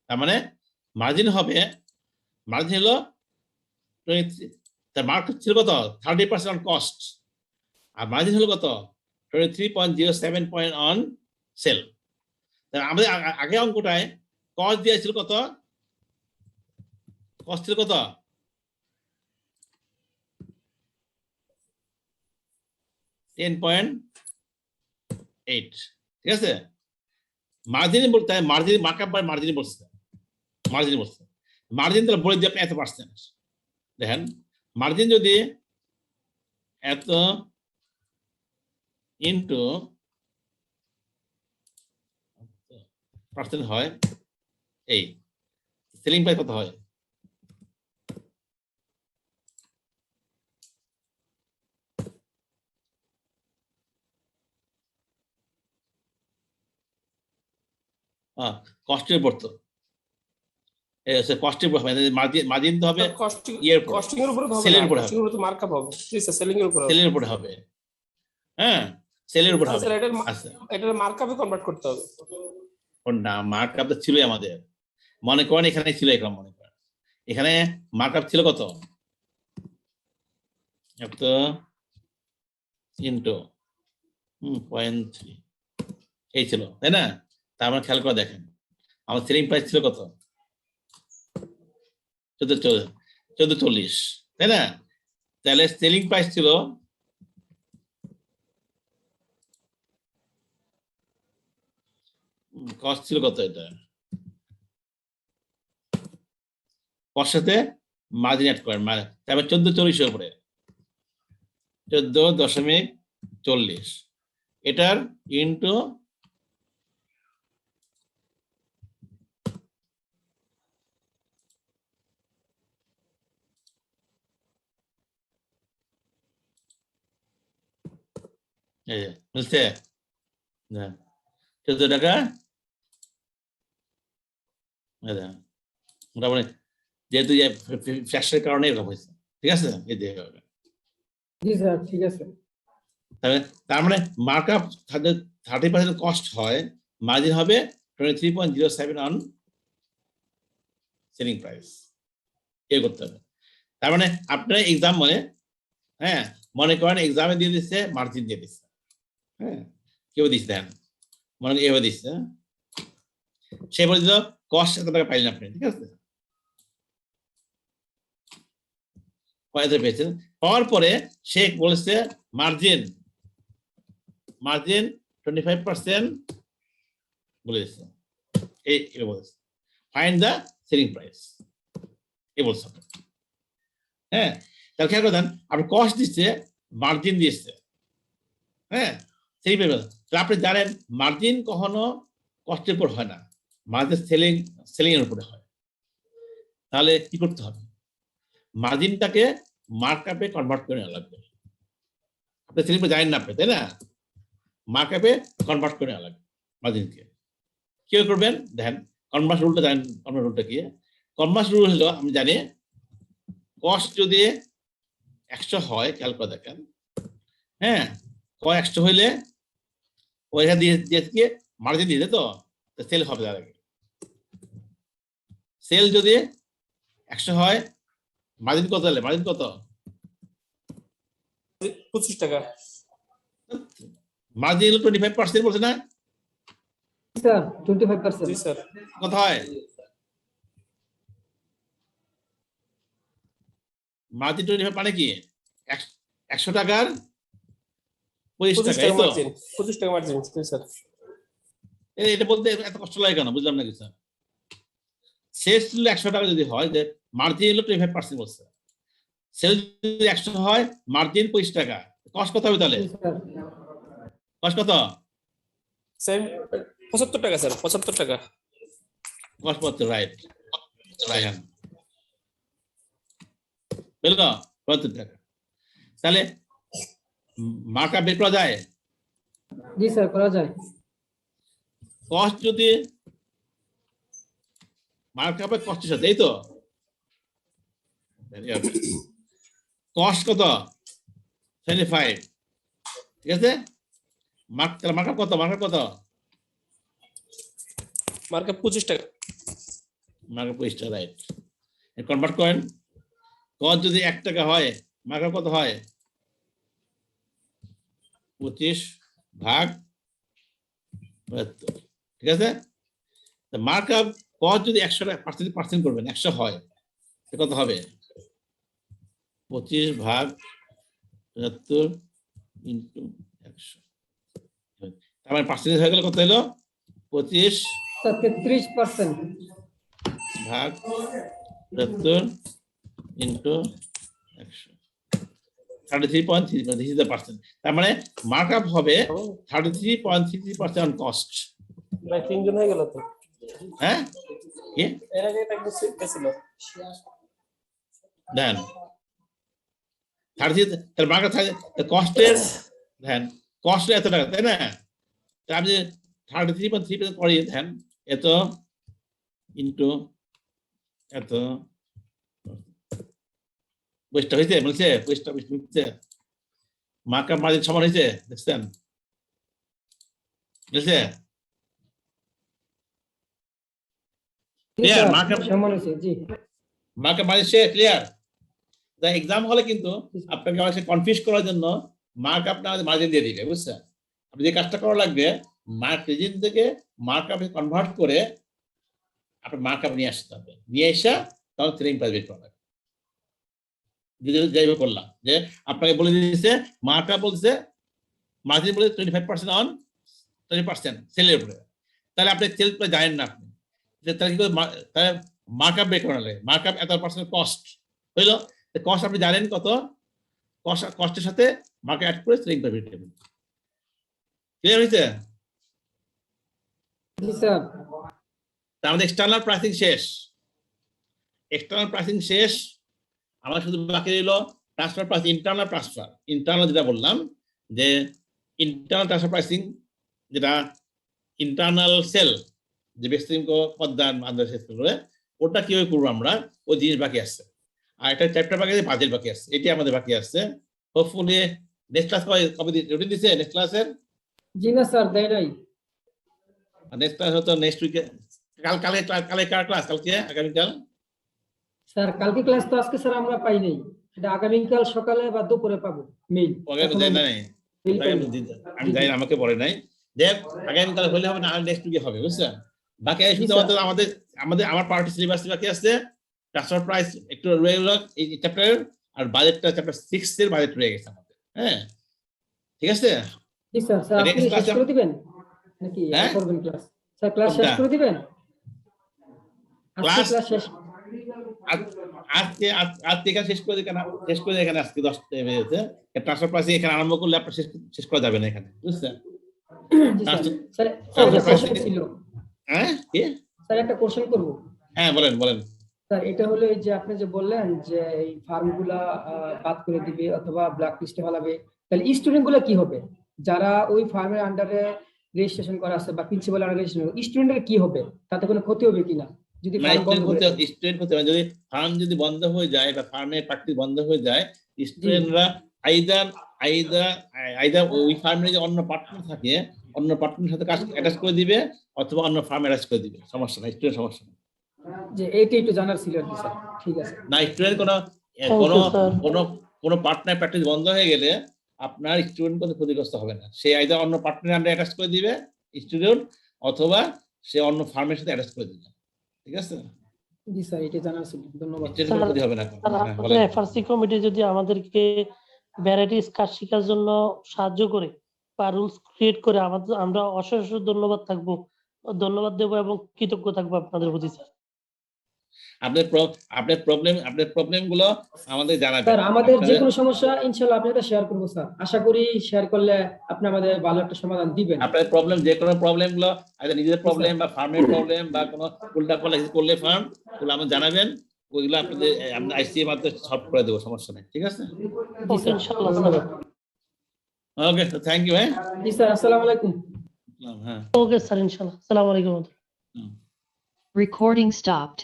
তার মানে মার্জিন হবে, মার্জিন হলো 23, তার মার্কেট ছিল কত? 30% অন কস্ট, আর মার্জিন হলো কত? 23.07 পয়েন্ট অন সেল। আমাদের আগে অঙ্কটায় কস্ট দিয়েছিল কত? কস্ট ছিল কত? 10.8, ঠিক আছে? মার্জিন বলতে মার্জিন মার্কআপ বাই মার্জিন বলছে, মার্জিন তাহলে বলে দিয়ে আপনি এত পার্সেন্ট। দেখেন মার্জিন যদি এত ইন্টু পার্সেন্ট হয়, এই সেলিং প্রাইস কত হয়? কষ্টের উপর, তো কষ্টের উপর হবে, মার্জিন তো হবে ইয়ের উপর, কস্টিং এর উপরে হবে, সেলের উপরে কস্টিং এর উপরে মার্কআপ হবে। জি স্যার, সেলিং এর উপরে হবে। সেলের উপরে হবে, হ্যাঁ সেলের উপরে হবে। স্যার আচ্ছা, এটার মার্কআপে কনভার্ট করতে হবে। না মার্কআপ তো ছিলই আমাদের, মনে করেন এখানে ছিল, এখানে মনে করেন এখানে মার্কআপ ছিল কত? এত ইন্টু 0.3 এই ছিল, তাই না? তা আমরা খেয়াল করে দেখেন, আমার সেলিং প্রাইস ছিল কত? 1440, তাই না? তাহলে সেলিং প্রাইস ছিল কস্ট ছিল কত? এটা কস্ট সাথে মার্জিন অ্যাড করেন, তারপর 1440 উপরে 14.40, এটার ইন্টু এই যে বুঝছে না 14 টাকা মোটামুটি যেহেতু ফ্যাক্টরের কারণে এরকম হয়েছে ঠিক আছে এই যে জি স্যার ঠিক আছে তাহলে তার মানে মার্কআপ 30% কস্ট হয় মার্জিন হবে 23.07 অন সেলিং প্রাইস এ করতে হবে তার মানে আপনারা এক্সাম মানে হ্যাঁ মনে করেন এক্সামে দিয়ে দিচ্ছে মার্জিন দিয়ে দিচ্ছে হ্যাঁ কেউ দিচ্ছে দেন মনে করেন এভাবে দিচ্ছে সে বলে দিল কস্ট এত টাকা পাইলেন আপনি ঠিক আছে কয়টা পেয়েছেন পাওয়ার পরে সে বলেছে মার্জিন 25% বলে দিচ্ছে এই বলেছে ফাইন্ড দ্য সেলিং প্রাইস এই বলছে হ্যাঁ তাহলে খেয়াল করবেন আপনি কস্ট দিচ্ছে মার্জিন দিচ্ছে হ্যাঁ সেই ব্যাপার তাহলে আপনি জানেন মার্জিন কখনো কষ্টের উপর হয় না মার্জিন সেলিং এর উপরে হয় তাহলে কি করতে হবে মার্জিনটাকে মার্কআপে কনভার্ট করে নেওয়া লাগবে আপনি সেলিং জানেন না আপনি তাই না মার্কআপে কনভার্ট করে নেওয়া লাগবে মার্জিনকে কি করবেন দেখেন কনভার্স রুলটা জানেন কনভার্স রুলটা কি কনভার্স রুল হলো আমি জানি কস্ট যদি 100 হয় খেয়াল করে দেখেন হ্যাঁ 100 হইলে ওইটা দিয়ে মার্জিন দিয়ে তো সেল হবে তার আগে সেল যদি 100 হয় মার্জিন কত হলে মার্জিন কত 25 টাকা মার্জিন হলো 25% বলছে না স্যার 25% জি স্যার কত হয় মার্জিন 25 মানে কি 100 টাকার 25 টাকা এই তো 25 টাকা মার্জিন জি স্যার এটা বলতে এত কষ্ট লাগে কেন বুঝলাম না কিছু শেষ 100 টাকা যদি হয় যে মার্জিন হলো 25% বলছে সেল যদি 100 হয় মার্জিন 25 টাকা কষ্ট কত হবে তাহলে কষ্ট কত সেম 75 টাকা স্যার 75 টাকা কষ্ট কত রাইট রাইট বললো 75 টাকা তাহলে মার্কআপ বের করা যায় জি স্যার করা যায় কস্ট যদি মার্কআপের কষ্টের সাথে এই তো কস্ট কত 25 ঠিক আছে মার্কআপ কত মার্কআপ 25 টাকা মার্কআপ 25 টাকা রাইট কনভার্ট করেন কস্ট যদি 1 টাকা হয় মার্কআপ কত হয় 25 ভাগ 72 ঠিক আছে মার্কআপ কস্ট যদি 100% করবেন 100 হয় কত হবে 25 ভাগ 72 ইনটু 100 তার মানে পার্সেন্টেজ হয়ে গেল কত হলো 25 স্যার 33% ভাগ 72 into 100 33.3 this is the percent তার মানে মার্কআপ হবে 33.33% অন কস্ট ভাই 3 জন হয়ে গেল তো হ্যাঁ কি এর আগে এটা একটু ছিল দেন 30 তার মার্কআপ থাকে কস্টের দেন কস্ট এত টাকা তাই না তার আপনি 33.3% করে দেন এত ইনটু এত বুঝতে হয়েছে বলছে বুঝতে মার্কআপ মার্জিন সমান হয়েছে দেখছেন বুঝছে ক্লিয়ার মার্কআপ সমান হয়েছে জি মার্কআপ মার্জিন সে ক্লিয়ার দা এক্সাম হলে কিন্তু আপনাকে অনেক কনফিউজ করার জন্য মার্কআপ না মার্জিন দিয়ে দিবে বুঝছেন আপনি যে কাজটা করা লাগবে মার্জিন থেকে মার্কআপে কনভার্ট করে আপনার মার্কআপ নিয়ে আসতে হবে নিয়ে এসে তখন সেলিং প্রাইস বের করা লাগবে যাইভাবে করলাম যে আপনাকে বলে দিয়েছে মার্কআপ বলছে মার্জিন বলে 25% অন 20% সেলের উপরে তাহলে আপনি সেল প্রাইস জানেন না আপনি তাহলে কি করে তাহলে মার্কআপ বের করা লাগে মার্কআপ এত পার্সেন্ট কস্ট হইলো কস্ট আপনি জানেন কত কস্টের সাথে মার্কআপ অ্যাড করে সেলিং প্রাইস বের করবেন ক্লিয়ার হয়েছে জি স্যার আমাদের এক্সটার্নাল প্রাইসিং শেষ এক্সটার্নাল প্রাইসিং শেষ আমার শুধু বাকি রইল transfer plus internal transfer internal যেটা বললাম যে इंटरनल ट्रांसफार प्राइसिंग যেটা ইন্টারনাল সেল যে বেসিক পদ্মার আন্দাজ শেষ করে ওটা কিভাবে করবো আমরা ওই জিনিস বাকি আসছে আর একটা চ্যাপ্টার বাকি আছে বাজেট বাকি আসছে এটি আমাদের বাকি আসছে হোপফুলি নেক্সট ক্লাস কবে রুটিন দিছে নেক্সট ক্লাসের জি না স্যার দেয় নাই। নেক্সট ক্লাস হতো নেক্সট উইকে কালে কার ক্লাস কালকে আগামীকাল স্যার কালকে ক্লাস তো আজকে স্যার আমরা পাই নাই, এটা আগামীকাল সকালে বা দুপুরে পাবো মেইল। আমি জানি না, আমাকে বলে নাই। দেখ আগামীকাল হলে হবে না, নেক্সট উইকে হবে, বুঝছেন? বাকি শুধুমাত্র আমার পার্টি সিলেবাস বাকি আছে, ট্রান্সফার প্রাইস একটু রয়ে গেল এই চ্যাপ্টার, আর বাজেটটা চ্যাপ্টার 6 এর বাজেট রয়ে গেছে আমাদের। হ্যাঁ ঠিক আছে জি স্যার, স্যার আপনি শেষ করে দিবেন নাকি হ্যাঁ? করবেন ক্লাস? স্যার ক্লাস শেষ করে দিবেন? আজকে ক্লাস শেষ আজকে এখানে শেষ করে এখানে আজকে 10 বেজেছে। ট্রান্সফার প্রাইস এখানে আরম্ভ করলে আপনার শেষ করা যাবে না এখানে, বুঝছেন? জি স্যার। স্যার একটা কোশ্চেন ছিল। হ্যাঁ কি স্যার একটা কোশ্চেন করব। হ্যাঁ বলেন। স্যার এটা হলো এই যে আপনি যে বললেন যে এই ফার্মগুলা বাদ করে দিবে অথবা ব্ল্যাক লিস্টে ফেলাবে, তাহলে স্টুডেন্ট গুলা কি হবে যারা ওই ফার্মের আন্ডারে রেজিস্ট্রেশন করা আছে বা প্রিন্সিপাল আন্ডারে রেজিস্ট্রেশন, স্টুডেন্টের কি হবে? তাতে কোনো ক্ষতি হবে কিনা যদি ফার্ম বন্ধ হয়ে যায়? স্টুডেন্ট হতে পারে, যদি ফার্ম যদি বন্ধ হয়ে যায় বা ফার্মের প্র্যাকটিস বন্ধ হয়ে যায়, স্টুডেন্টরা আইদার ওই ফার্মের যে অন্য পার্টনার থাকে অন্য পার্টনারের সাথে কাজ অ্যাটাচ করে দিবে অথবা অন্য ফার্ম অ্যাটাচ করে দিবে, সমস্যা নাই, স্টুডেন্ট সমস্যা নাই। যে এইটা একটু জানার ছিল আর কি স্যার। ঠিক আছে না স্টুডেন্ট কোনো পার্টনার প্র্যাকটিস বন্ধ হয়ে গেলে আপনার স্টুডেন্ট কোনো ক্ষতিগ্রস্ত হবে না, সে আইদার অন্য পার্টনার আন্ডারে অ্যাটাচ করে দিবে স্টুডেন্ট, অথবা সে অন্য ফার্মের সাথে অ্যাটাচ করে দিবে, ঠিক আছে? জি স্যার, এটা জানার ছিল, ধন্যবাদ। স্টুডেন্ট কোনো ক্ষতি হবে না। হ্যাঁ, বলেন। এফআরসি কমিটি যদি আমাদেরকে ভ্যারাইটিস কাজ শেখার জন্য সাহায্য করে বা রুলস ক্রিয়েট করে আমরা অশেষ ধন্যবাদ দেবো এবং কৃতজ্ঞ থাকবো আপনাদের প্রতি স্যার। আপনার প্রবলেম গুলো আমাদের জানাবেন স্যার আমাদের যে কোনো সমস্যা ইনশাআল্লাহ আপনাদের শেয়ার করব স্যার, আশা করি শেয়ার করলে আপনি আমাদের ভালো একটা সমাধান দিবেন। আপনার প্রবলেম যে কোনো প্রবলেম গুলো আইদার নিজের প্রবলেম বা ফার্মের প্রবলেম বা কোনো উল্টাপাল্টা কিছু করলে ফার্ম ওগুলো আমাদের জানাবেন, ওইগুলো আপনাদের আমরা আইসিএর মাধ্যমে সলভ করে দেবো, সমস্যা নেই, ঠিক আছে? ওকে ইনশাআল্লাহ স্যার। Okay thank you. হ্যাঁ জি স্যার, আসসালামু আলাইকুম। হ্যাঁ ওকে স্যার ইনশাআল্লাহ। আসসালামু আলাইকুম। Recording stopped.